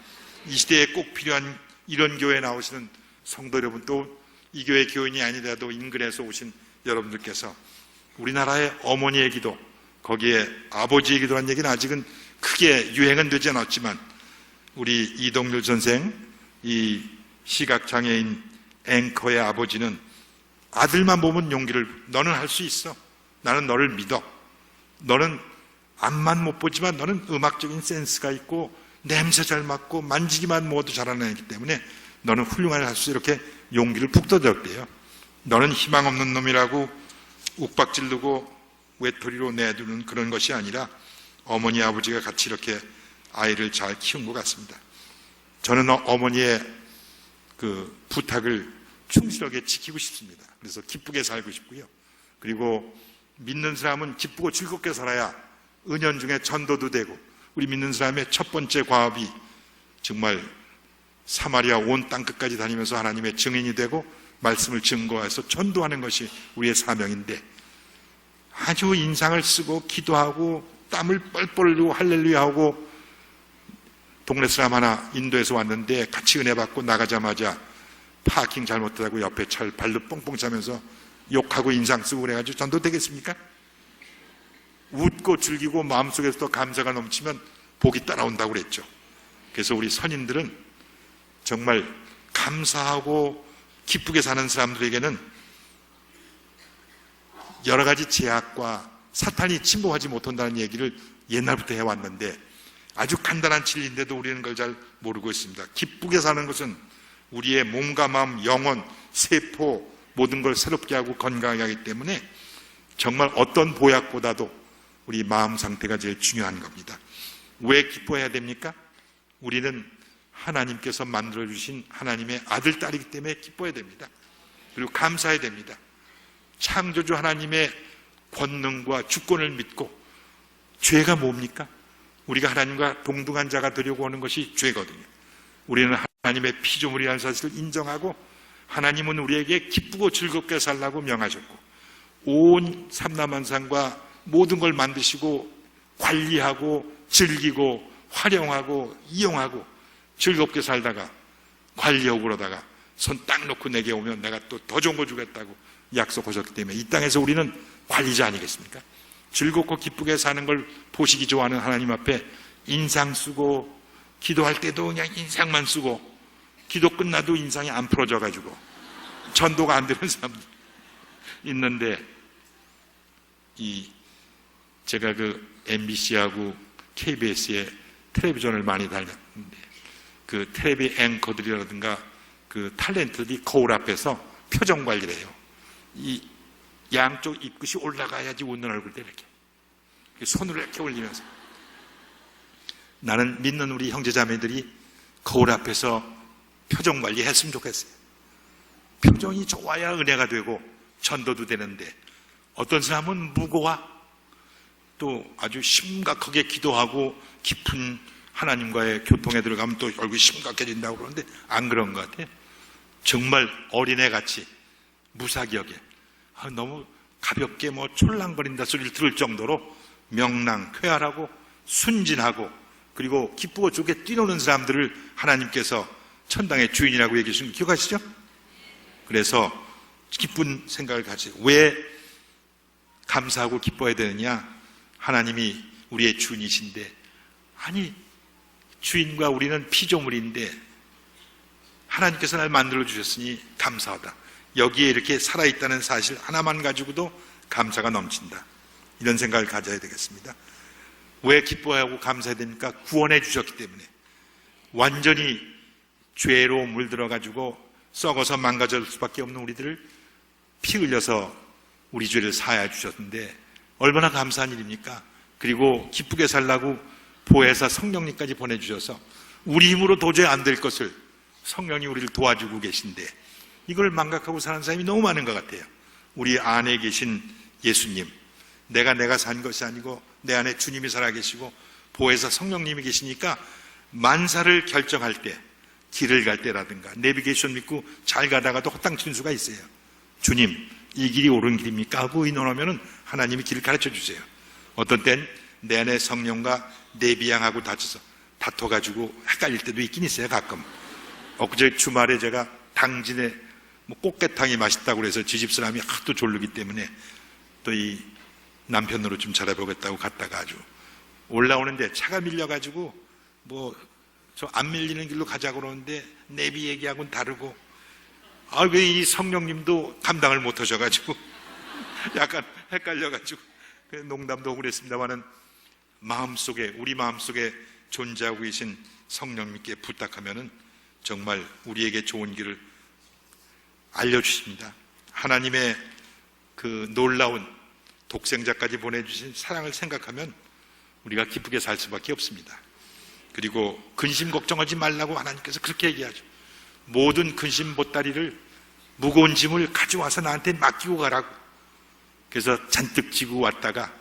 이 시대에 꼭 필요한 이런 교회에 나오시는 성도 여러분, 또 이 교회 교인이 아니더라도 인근에서 오신 여러분들께서 우리나라의 어머니의 기도, 거기에 아버지의 기도라는 얘기는 아직은 크게 유행은 되지 않았지만 우리 이동률 선생, 이 시각장애인 앵커의 아버지는 아들만 보면 용기를, 너는 할 수 있어, 나는 너를 믿어, 너는 앞만 못 보지만 너는 음악적인 센스가 있고 냄새 잘 맡고 만지기만 모두 잘하는 애기 때문에 너는 훌륭한 일 할 수 있어, 이렇게 용기를 푹 떠줬대요. 너는 희망 없는 놈이라고 욱박질르고 외톨이로 내두는 그런 것이 아니라 어머니 아버지가 같이 이렇게 아이를 잘 키운 것 같습니다. 저는 어머니의 그 부탁을 충실하게 지키고 싶습니다. 그래서 기쁘게 살고 싶고요. 그리고 믿는 사람은 기쁘고 즐겁게 살아야 은연중에 전도도 되고, 우리 믿는 사람의 첫 번째 과업이 정말 사마리아 온 땅끝까지 다니면서 하나님의 증인이 되고 말씀을 증거해서 전도하는 것이 우리의 사명인데, 아주 인상을 쓰고 기도하고 땀을 뻘뻘 흘리고 할렐루야 하고, 동네 사람 하나 인도에서 왔는데 같이 은혜 받고 나가자마자 파킹 잘못하고 옆에 차를 발로 뻥뻥 차면서 욕하고 인상 쓰고 그래가지고 전도 되겠습니까? 웃고 즐기고 마음속에서 더 감사가 넘치면 복이 따라온다고 그랬죠. 그래서 우리 선인들은 정말 감사하고 기쁘게 사는 사람들에게는 여러 가지 제약과 사탄이 침범하지 못한다는 얘기를 옛날부터 해왔는데, 아주 간단한 진리인데도 우리는 그걸 잘 모르고 있습니다. 기쁘게 사는 것은 우리의 몸과 마음, 영혼, 세포 모든 걸 새롭게 하고 건강하게 하기 때문에 정말 어떤 보약보다도 우리 마음 상태가 제일 중요한 겁니다. 왜 기뻐해야 됩니까? 우리는 하나님께서 만들어주신 하나님의 아들, 딸이기 때문에 기뻐해야 됩니다. 그리고 감사해야 됩니다. 창조주 하나님의 권능과 주권을 믿고, 죄가 뭡니까? 우리가 하나님과 동등한 자가 되려고 하는 것이 죄거든요. 우리는 하나님의 피조물이라는 사실을 인정하고, 하나님은 우리에게 기쁘고 즐겁게 살라고 명하셨고, 온 삼라만상과 모든 걸 만드시고 관리하고 즐기고 활용하고 이용하고 즐겁게 살다가 관리하고 그러다가 손 딱 놓고 내게 오면 내가 또 더 좋은 거 주겠다고 약속하셨기 때문에 이 땅에서 우리는 관리자 아니겠습니까? 즐겁고 기쁘게 사는 걸 보시기 좋아하는 하나님 앞에 인상 쓰고, 기도할 때도 그냥 인상만 쓰고, 기도 끝나도 인상이 안 풀어져가지고 전도가 안 되는 사람들 있는데, 제가 그 MBC하고 KBS에 텔레비전을 많이 다녔는데, 그 텔레비 앵커들이라든가 그 탤런트들이 거울 앞에서 표정 관리를 해요. 이 양쪽 입끝이 올라가야지 웃는 얼굴 때 이렇게 손으로 이렇게 올리면서. 나는 믿는 우리 형제자매들이 거울 앞에서 표정 관리 했으면 좋겠어요. 표정이 좋아야 은혜가 되고 전도도 되는데, 어떤 사람은 무고와 또 아주 심각하게 기도하고 깊은 하나님과의 교통에 들어가면 또 얼굴이 심각해진다고 그러는데 안 그런 것 같아요. 정말 어린애같이 무사기하게, 너무 가볍게 뭐 촐랑거린다 소리를 들을 정도로 명랑, 쾌활하고 순진하고, 그리고 기쁘고 좋게 뛰노는 사람들을 하나님께서 천당의 주인이라고 얘기해 주신 거 기억하시죠? 그래서 기쁜 생각을 가지고, 왜 감사하고 기뻐해야 되느냐? 하나님이 우리의 주인이신데, 아니 주인과 우리는 피조물인데 하나님께서 날 만들어 주셨으니 감사하다. 여기에 이렇게 살아있다는 사실 하나만 가지고도 감사가 넘친다. 이런 생각을 가져야 되겠습니다. 왜 기뻐하고 감사해야 됩니까? 구원해 주셨기 때문에. 완전히 죄로 물들어 가지고 썩어서 망가질 수밖에 없는 우리들을 피 흘려서 우리 죄를 사하여 주셨는데 얼마나 감사한 일입니까? 그리고 기쁘게 살라고 보혜사 성령님까지 보내주셔서 우리 힘으로 도저히 안 될 것을 성령이 우리를 도와주고 계신데, 이걸 망각하고 사는 사람이 너무 많은 것 같아요. 우리 안에 계신 예수님, 내가 산 것이 아니고 내 안에 주님이 살아계시고 보혜사 성령님이 계시니까 만사를 결정할 때, 길을 갈 때라든가 내비게이션 믿고 잘 가다가도 헛땅친 수가 있어요. 주님, 이 길이 옳은 길입니까? 하고 의논하면 하나님이 길을 가르쳐 주세요. 어떤 땐 내 안에 성령과 내비양하고 다퉈가지고 헷갈릴 때도 있긴 있어요, 가끔. 엊그제 주말에 제가 당진에 뭐 꽃게탕이 맛있다고 그래서 지 집 사람이 하도 졸르기 때문에 또 이 남편으로 좀 잘해보겠다고 갔다가 아주 올라오는데 차가 밀려가지고 뭐 저 안 밀리는 길로 가자고 그러는데 내비 얘기하고는 다르고 왜 이 성령님도 감당을 못 하셔가지고 약간 헷갈려가지고 농담도 하고 그랬습니다만은 우리 마음속에 존재하고 계신 성령님께 부탁하면은 정말 우리에게 좋은 길을 알려주십니다. 하나님의 그 놀라운 독생자까지 보내주신 사랑을 생각하면 우리가 기쁘게 살 수밖에 없습니다. 그리고 근심 걱정하지 말라고 하나님께서 그렇게 얘기하죠. 모든 근심 보따리를 무거운 짐을 가져와서 나한테 맡기고 가라고. 그래서 잔뜩 지고 왔다가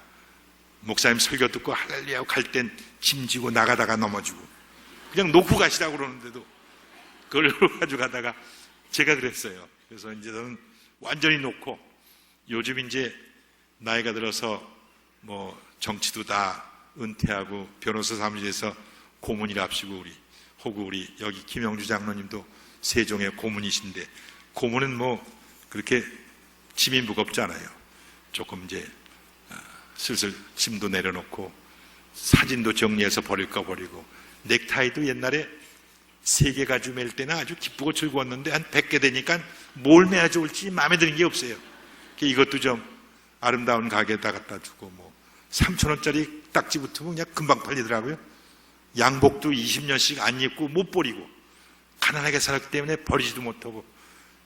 목사님 설교 듣고 할렐루야 갈 땐 짐 지고 나가다가 넘어지고 그냥 놓고 가시라고 그러는데도 그걸 가지고 가다가 제가 그랬어요. 그래서 이제 저는 완전히 놓고 요즘 이제 나이가 들어서 뭐 정치도 다 은퇴하고 변호사 사무실에서 고문이랍시고 우리 여기 김영주 장로님도 세종의 고문이신데 고문은 뭐 그렇게 짐이 무겁지 않아요. 조금 이제 슬슬 짐도 내려놓고 사진도 정리해서 버릴까 버리고 넥타이도 옛날에 3개 가지고 맬 때는 아주 기쁘고 즐거웠는데 한 100개 되니까 뭘 매야 좋을지 마음에 드는 게 없어요. 이것도 좀 아름다운 가게에다 갖다 두고 뭐 3,000원짜리 딱지 붙으면 그냥 금방 팔리더라고요. 양복도 20년씩 안 입고 못 버리고 가난하게 살았기 때문에 버리지도 못하고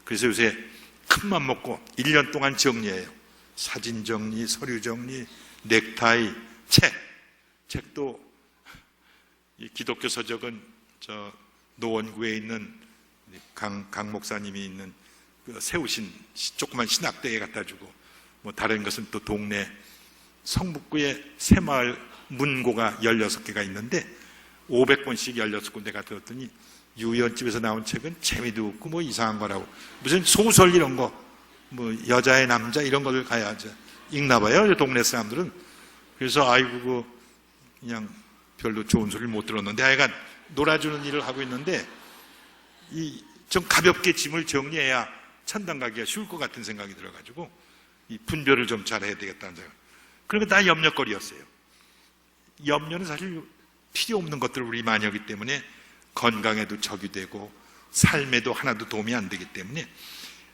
그래서 요새 큰맘 먹고 1년 동안 정리해요. 사진 정리, 서류 정리, 넥타이, 책도 이 기독교 서적은 저 노원구에 있는 강 목사님이 있는 그 세우신 조그만 신학대에 갖다 주고 뭐 다른 것은 또 동네 성북구에 새마을 문고가 16개가 있는데 500권씩 16군데 갖다 뒀더니 유연집에서 나온 책은 재미도 없고 뭐 이상한 거라고 무슨 소설 이런 거 뭐 여자의 남자 이런 거를 가야죠. 읽나 봐요. 동네 사람들은. 그래서 아이고 그냥 별로 좋은 소리를 못 들었는데 하여간 놀아주는 일을 하고 있는데 좀 가볍게 짐을 정리해야 천당 가기가 쉬울 것 같은 생각이 들어가지고 이 분별을 좀 잘해야 되겠다는 생각. 그러니까 다 염려거리였어요. 염려는 사실 필요 없는 것들을 우리 많이 하기 때문에 건강에도 적이 되고 삶에도 하나도 도움이 안 되기 때문에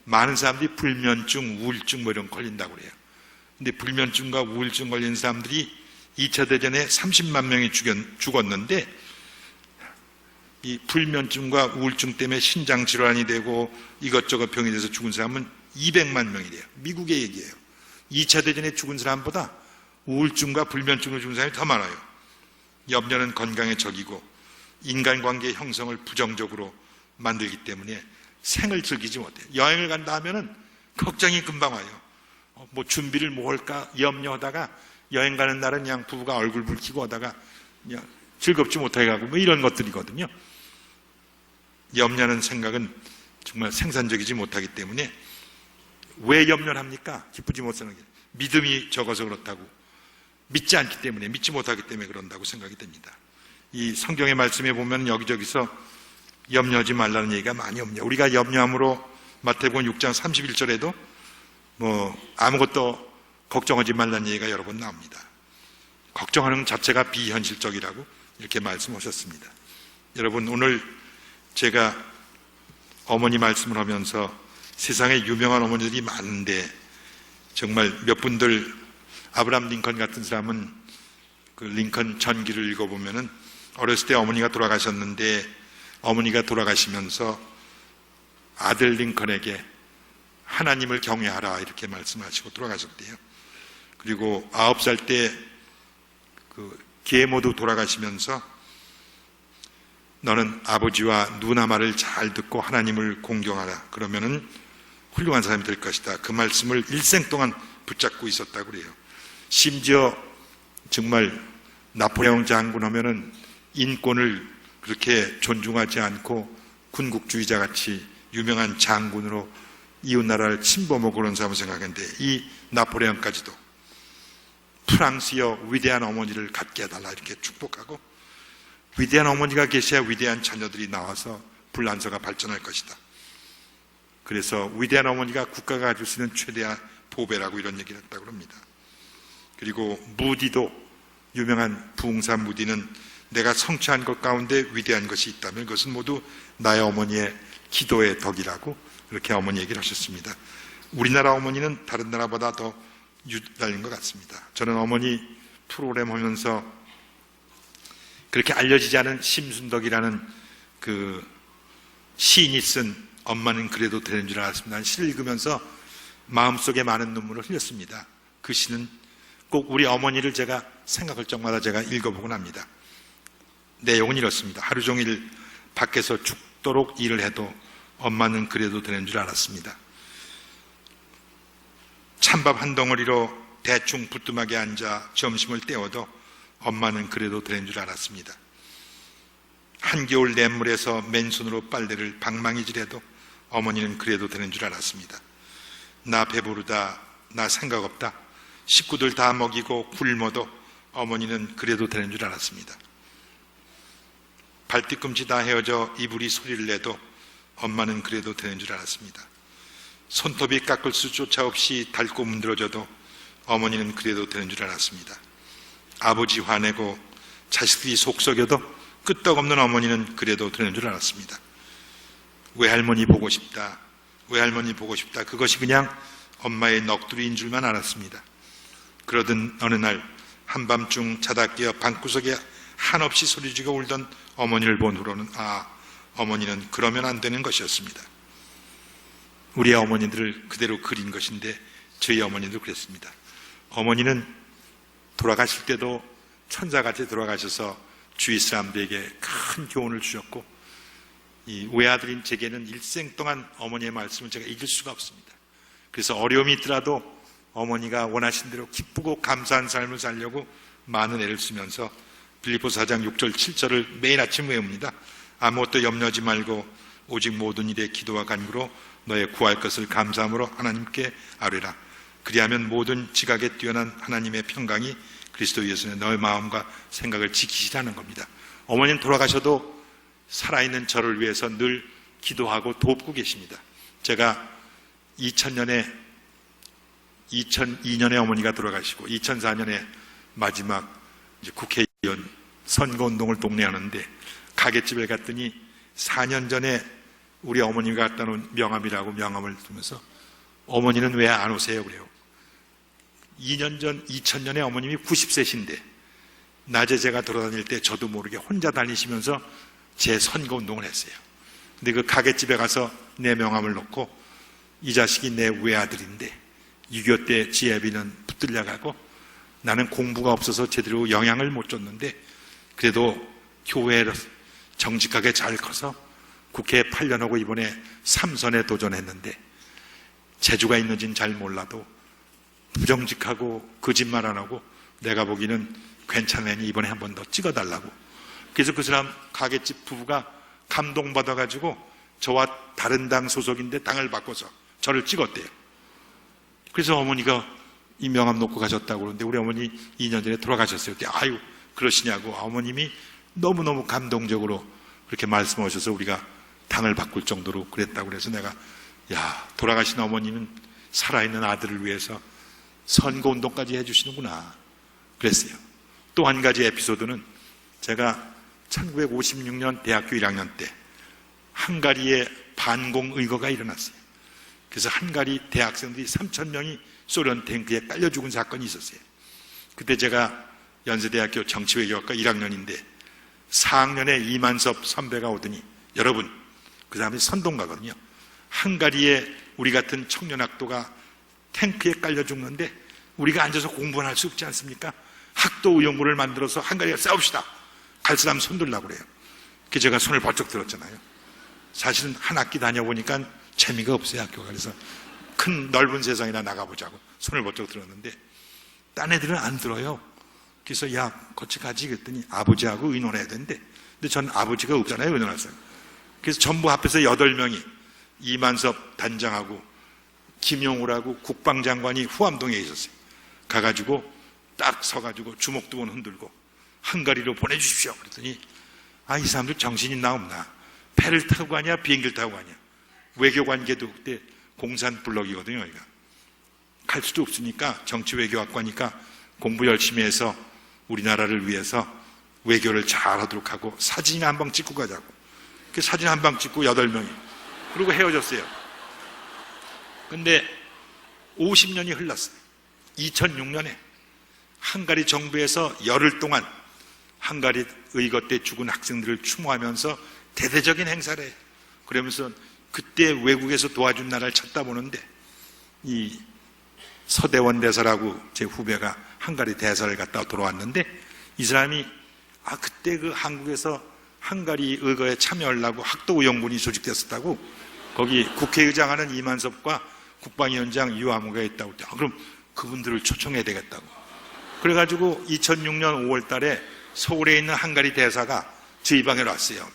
많은 사람들이 불면증, 우울증 뭐 이런 거 걸린다고 그래요. 근데 불면증과 우울증 걸린 사람들이 2차 대전에 30만 명이 죽었는데 이 불면증과 우울증 때문에 신장 질환이 되고 이것저것 병이 돼서 죽은 사람은 200만 명이래요. 미국의 얘기예요. 2차 대전에 죽은 사람보다 우울증과 불면증으로 죽은 사람이 더 많아요. 염려는 건강에 적이고 인간관계의 형성을 부정적으로 만들기 때문에 생을 즐기지 못해요. 여행을 간다 하면은 걱정이 금방 와요. 뭐 준비를 뭐 할까 염려하다가 여행 가는 날은 그냥 부부가 얼굴 붉히고 하다가 그냥 즐겁지 못하게 가고 뭐 이런 것들이거든요. 염려하는 생각은 정말 생산적이지 못하기 때문에 왜 염려를 합니까? 기쁘지 못하는 게 믿음이 적어서 그렇다고 믿지 않기 때문에 믿지 못하기 때문에 그런다고 생각이 됩니다. 이 성경의 말씀에 보면 여기저기서 염려하지 말라는 얘기가 많이 없냐. 우리가 염려함으로 마태복음 6장 31절에도 뭐 아무것도 걱정하지 말라는 얘기가 여러 번 나옵니다. 걱정하는 것 자체가 비현실적이라고 이렇게 말씀하셨습니다. 여러분 오늘 제가 어머니 말씀을 하면서 세상에 유명한 어머니들이 많은데 정말 몇 분들 아브라함 링컨 같은 사람은 그 링컨 전기를 읽어보면은 어렸을 때 어머니가 돌아가셨는데 어머니가 돌아가시면서 아들 링컨에게 하나님을 경외하라 이렇게 말씀하시고 돌아가셨대요. 그리고 9살 때 그 계모도 돌아가시면서 너는 아버지와 누나 말을 잘 듣고 하나님을 공경하라. 그러면은 훌륭한 사람이 될 것이다. 그 말씀을 일생 동안 붙잡고 있었다고 그래요. 심지어 정말 나폴레옹 장군 하면은 인권을 그렇게 존중하지 않고 군국주의자 같이 유명한 장군으로 이웃나라를 침범하고 그런 사람을 생각했는데 이 나폴레옹까지도 프랑스여 위대한 어머니를 갖게 해달라 이렇게 축복하고 위대한 어머니가 계셔야 위대한 자녀들이 나와서 불란서가 발전할 것이다. 그래서 위대한 어머니가 국가가 가질 수 있는 최대한 보배라고 이런 얘기를 했다고 합니다. 그리고 무디도, 유명한 부흥사 무디는 내가 성취한 것 가운데 위대한 것이 있다면 그것은 모두 나의 어머니의 기도의 덕이라고 그렇게 어머니 얘기를 하셨습니다. 우리나라 어머니는 다른 나라보다 더 유달린 것 같습니다. 저는 어머니 프로그램 하면서 그렇게 알려지지 않은 심순덕이라는 그 시인이 쓴 엄마는 그래도 되는 줄 알았습니다. 난 시를 읽으면서 마음속에 많은 눈물을 흘렸습니다. 그 시는 꼭 우리 어머니를 제가 생각할 적마다 제가 읽어보곤 합니다. 내용은 이렇습니다. 하루 종일 밖에서 죽도록 일을 해도 엄마는 그래도 되는 줄 알았습니다. 찬밥 한 덩어리로 대충 부뚜막에 앉아 점심을 때워도 엄마는 그래도 되는 줄 알았습니다. 한겨울 냇물에서 맨손으로 빨래를 방망이질해도 어머니는 그래도 되는 줄 알았습니다. 나 배부르다, 나 생각 없다, 식구들 다 먹이고 굶어도 어머니는 그래도 되는 줄 알았습니다. 발뒤꿈치 다 헤어져 이불이 소리를 내도 엄마는 그래도 되는 줄 알았습니다. 손톱이 깎을 수조차 없이 닳고 문드러져도 어머니는 그래도 되는 줄 알았습니다. 아버지 화내고 자식들이 속썩여도 끄떡없는 어머니는 그래도 되는 줄 알았습니다. 외할머니 보고 싶다, 외할머니 보고 싶다, 그것이 그냥 엄마의 넋두리인 줄만 알았습니다. 그러던 어느 날 한밤중 자다 깨어 방구석에 한없이 소리지고 울던 어머니를 본 후로는 어머니는 그러면 안 되는 것이었습니다. 우리의 어머니들을 그대로 그린 것인데 저희 어머니도 그랬습니다. 어머니는 돌아가실 때도 천사같이 돌아가셔서 주위 사람들에게 큰 교훈을 주셨고, 이 외아들인 제게는 일생 동안 어머니의 말씀을 제가 잊을 수가 없습니다. 그래서 어려움이 있더라도 어머니가 원하신 대로 기쁘고 감사한 삶을 살려고 많은 애를 쓰면서 빌립보서 4장 6절 7절을 매일 아침 외웁니다. 아무것도 염려하지 말고 오직 모든 일에 기도와 간구로 너의 구할 것을 감사함으로 하나님께 아뢰라. 그리하면 모든 지각에 뛰어난 하나님의 평강이 그리스도 예수의 너의 마음과 생각을 지키시라는 겁니다. 어머니는 돌아가셔도 살아있는 저를 위해서 늘 기도하고 돕고 계십니다. 제가 2002년에 어머니가 돌아가시고 2004년에 마지막 국회의원 선거운동을 동네에 하는데 가게집에 갔더니 4년 전에 우리 어머니가 갖다 놓은 명함이라고 명함을 두면서 어머니는 왜 안 오세요? 그래요. 2년 전 2000년에 어머님이 90세신데 낮에 제가 돌아다닐 때 저도 모르게 혼자 다니시면서 제 선거운동을 했어요. 근데 그 가게집에 가서 내 명함을 놓고 이 자식이 내 외아들인데 6.25 때 지혜비는 붙들려가고 나는 공부가 없어서 제대로 영향을 못 줬는데 그래도 교회를 정직하게 잘 커서 국회에 8년 하고 이번에 3선에 도전했는데 재주가 있는지는 잘 몰라도 부정직하고 거짓말 안 하고 내가 보기는 괜찮으니 이번에 한 번 더 찍어달라고. 그래서 그 사람 가게집 부부가 감동받아가지고 저와 다른 당 소속인데 당을 바꿔서 저를 찍었대요. 그래서 어머니가 이 명함 놓고 가셨다고 그러는데 우리 어머니 2년 전에 돌아가셨어요. 그때 아유 그러시냐고 어머님이 너무너무 감동적으로 그렇게 말씀하셔서 우리가 당을 바꿀 정도로 그랬다고 그래서 내가 돌아가신 어머니는 살아있는 아들을 위해서 선거운동까지 해주시는구나 그랬어요. 또 한 가지 에피소드는 제가 1956년 대학교 1학년 때 헝가리에 반공의거가 일어났어요. 그래서 헝가리 대학생들이 3,000명이 소련 탱크에 깔려 죽은 사건이 있었어요. 그때 제가 연세대학교 정치외교학과 1학년인데 4학년에 이만섭 선배가 오더니 여러분 그 사람이 선동가거든요. 헝가리에 우리 같은 청년학도가 탱크에 깔려 죽는데 우리가 앉아서 공부는 할 수 없지 않습니까? 학도의용부를 만들어서 헝가리가 싸웁시다. 갈 사람 손 들라고 그래요. 그래서 제가 손을 번쩍 들었잖아요. 사실은 한 학기 다녀보니까 재미가 없어요 학교가. 그래서 큰 넓은 세상이나 나가보자고 손을 번쩍 들었는데 딴 애들은 안 들어요. 그래서 같이 가지 그랬더니 아버지하고 의논해야 되는데 근데 전 아버지가 없잖아요 의논할 사람. 그래서 전부 합해서 8명이 이만섭 단장하고 김용우라고 국방장관이 후암동에 있었어요. 가가지고 딱 서가지고 주먹 두 번 흔들고 헝가리로 보내주십시오. 그랬더니 이 사람들 정신이 있나 없나. 배를 타고 가냐 비행기를 타고 가냐. 외교관계도 그때 공산블럭이거든요. 여기가. 갈 수도 없으니까 정치외교학과니까 공부 열심히 해서 우리나라를 위해서 외교를 잘하도록 하고 사진 한 방 찍고 가자고. 그 사진 한 방 찍고 8명이. 그리고 헤어졌어요. 근데 50년이 흘렀어요. 2006년에 헝가리 정부에서 열흘 동안 헝가리 의거 때 죽은 학생들을 추모하면서 대대적인 행사를 해요. 그러면서 그때 외국에서 도와준 나라를 찾다 보는데 이 서대원 대사라고 제 후배가 헝가리 대사를 갔다 돌아왔는데 이 사람이 그때 그 한국에서 헝가리 의거에 참여하려고 학도의원군이 조직됐었다고 거기 국회의장 하는 이만섭과 국방위원장 유아무가 있다고 그럼 그분들을 초청해야 되겠다고 그래가지고 2006년 5월 달에 서울에 있는 헝가리 대사가 저희 방에 왔어요.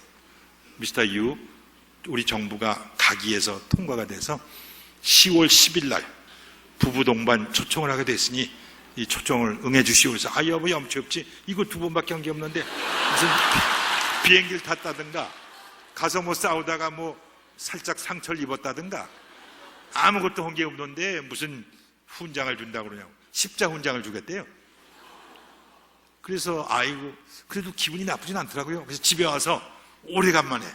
미스터 유, 우리 정부가 가기에서 통과가 돼서 10월 10일 날 부부 동반 초청을 하게 됐으니 이 초청을 응해 주시오. 그래서 여보 염치 없지. 이거 2번밖에 한 게 없는데 무슨 비행기를 탔다든가 가서 뭐 싸우다가 뭐 살짝 상처를 입었다든가 아무것도 한 게 없는데 무슨 훈장을 준다고 그러냐고. 십자 훈장을 주겠대요. 그래서 그래도 기분이 나쁘진 않더라고요. 그래서 집에 와서 오래간만에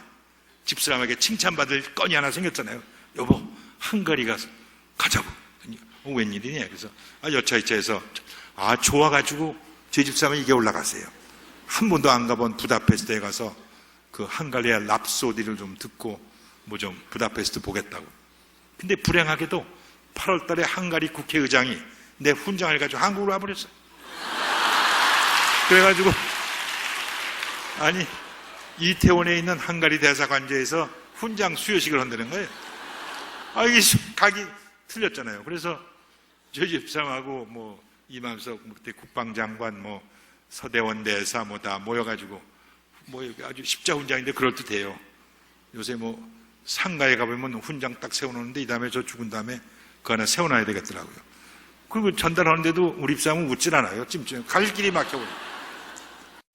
집사람에게 칭찬받을 건이 하나 생겼잖아요. 여보 헝가리 가자고. 웬일이냐. 그래서 여차이차해서 좋아가지고 제 집사람이 이게 올라갔어요. 한 번도 안 가본 부다페스트에 가서 그 헝가리의 랍소디를 좀 듣고 뭐 좀 부다페스트 보겠다고. 근데 불행하게도 8월 달에 헝가리 국회의장이 내 훈장을 가지고 한국으로 와버렸어요. 그래가지고 이태원에 있는 헝가리 대사관제에서 훈장 수여식을 한다는 거예요. 이게 각이 틀렸잖아요. 그래서 저희 집사람하고 뭐 이만석 그때 국방장관 뭐 서대원 대사 뭐 다 모여가지고 뭐 아주 십자 훈장인데 그럴듯해요. 요새 뭐 상가에 가보면 훈장 딱 세워놓는데 이 다음에 저 죽은 다음에 그 하나 세워놔야 되겠더라고요. 그리고 전달하는데도 우리 집사람은 웃질 않아요. 찜찜 갈 길이 막혀버려요.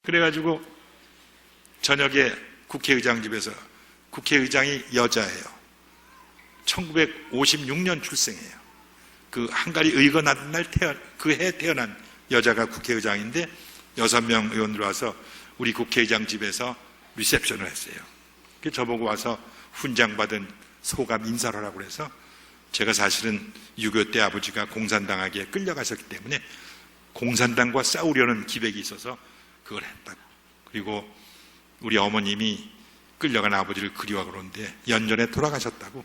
그래가지고 저녁에 국회의장 집에서 국회의장이 여자예요. 1956년 출생이에요. 그 헝가리 의거 나던 날 그 해 태어난 여자가 국회의장인데 6명 의원들 와서 우리 국회의장 집에서 리셉션을 했어요. 저보고 와서 훈장 받은 소감 인사를 하라고 그래서 제가 사실은 6.25 때 아버지가 공산당에게 끌려가셨기 때문에 공산당과 싸우려는 기백이 있어서 그걸 했다고. 그리고 우리 어머님이 끌려간 아버지를 그리워하고 그러는데 연전에 돌아가셨다고.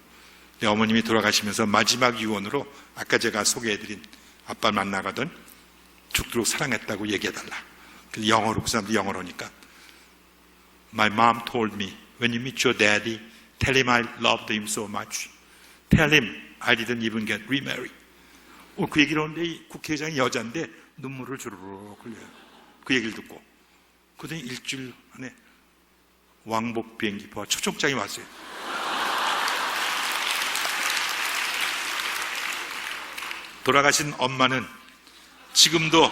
내 어머님이 돌아가시면서 마지막 유언으로 아까 제가 소개해드린 아빠 만나가던 죽도록 사랑했다고 얘기해달라. 그래서 영어로 그 사람도 영어로니까 My mom told me when you meet your daddy tell him I loved him so much. Tell him I didn't even get remarried. 그 얘기를 하는데 이 국회의장이 여자인데 눈물을 주르륵 흘려요. 그 얘기를 듣고 그러더니 일주일 안에 왕복 비행기표와 초청장이 왔어요. 돌아가신 엄마는 지금도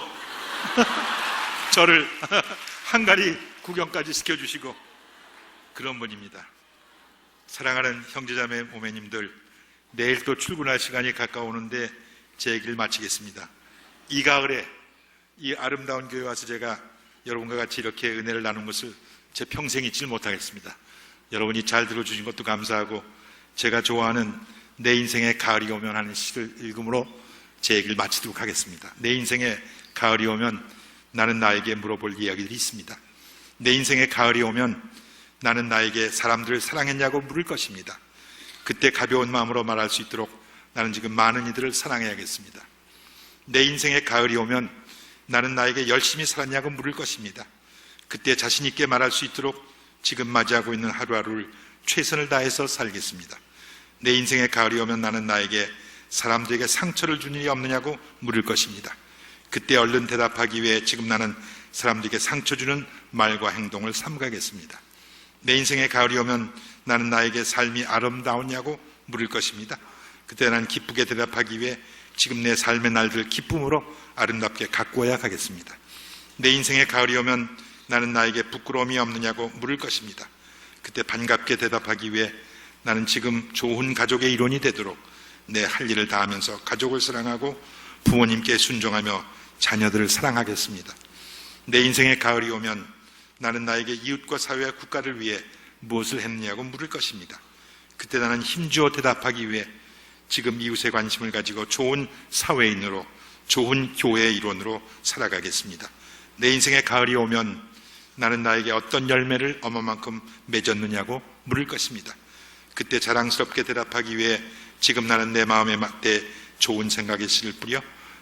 저를 헝가리 구경까지 시켜주시고 그런 분입니다. 사랑하는 형제자매 오매님들, 내일 또 출근할 시간이 가까우는데 제 얘기를 마치겠습니다. 이 가을에 이 아름다운 교회 와서 제가 여러분과 같이 이렇게 은혜를 나눈 것을 제 평생 잊지 못하겠습니다. 여러분이 잘 들어주신 것도 감사하고 제가 좋아하는 내 인생의 가을이 오면 하는 시를 읽음으로 제 얘기를 마치도록 하겠습니다. 내 인생의 가을이 오면 나는 나에게 물어볼 이야기들이 있습니다. 내 인생의 가을이 오면 나는 나에게 사람들을 사랑했냐고 물을 것입니다. 그때 가벼운 마음으로 말할 수 있도록 나는 지금 많은 이들을 사랑해야겠습니다. 내 인생의 가을이 오면 나는 나에게 열심히 살았냐고 물을 것입니다. 그때 자신 있게 말할 수 있도록 지금 맞이하고 있는 하루하루를 최선을 다해서 살겠습니다. 내 인생의 가을이 오면 나는 나에게 사람들에게 상처를 준 일이 없느냐고 물을 것입니다. 그때 얼른 대답하기 위해 지금 나는 사람들에게 상처 주는 말과 행동을 삼가겠습니다. 내 인생의 가을이 오면 나는 나에게 삶이 아름다웠냐고 물을 것입니다. 그때 나는 기쁘게 대답하기 위해 지금 내 삶의 날들을 기쁨으로 아름답게 가꾸어야 하겠습니다. 내 인생의 가을이 오면 나는 나에게 부끄러움이 없느냐고 물을 것입니다. 그때 반갑게 대답하기 위해 나는 지금 좋은 가족의 일원이 되도록 내 할 일을 다하면서 가족을 사랑하고 부모님께 순종하며 자녀들을 사랑하겠습니다. 내 인생의 가을이 오면 나는 나에게 이웃과 사회와 국가를 위해 무엇을 했느냐고 물을 것입니다. 그때 나는 힘주어 대답하기 위해 지금 이웃에 관심을 가지고 좋은 사회인으로, 좋은 교회의 일원으로 살아가겠습니다. 내 인생의 가을이 오면 나는 나에게 어떤 열매를 얼마만큼 맺었느냐고 물을 것입니다. 그때 자랑스럽게 대답하기 위해 지금 나는 내 마음에 맞게 좋은 생각의 씨를 뿌려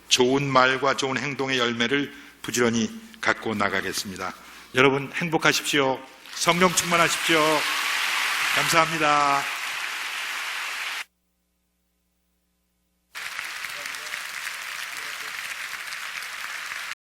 좋은 말과 좋은 행동의 열매를 부지런히 갖고 나가겠습니다. 여러분 행복하십시오. 성령 충만하십시오. 감사합니다.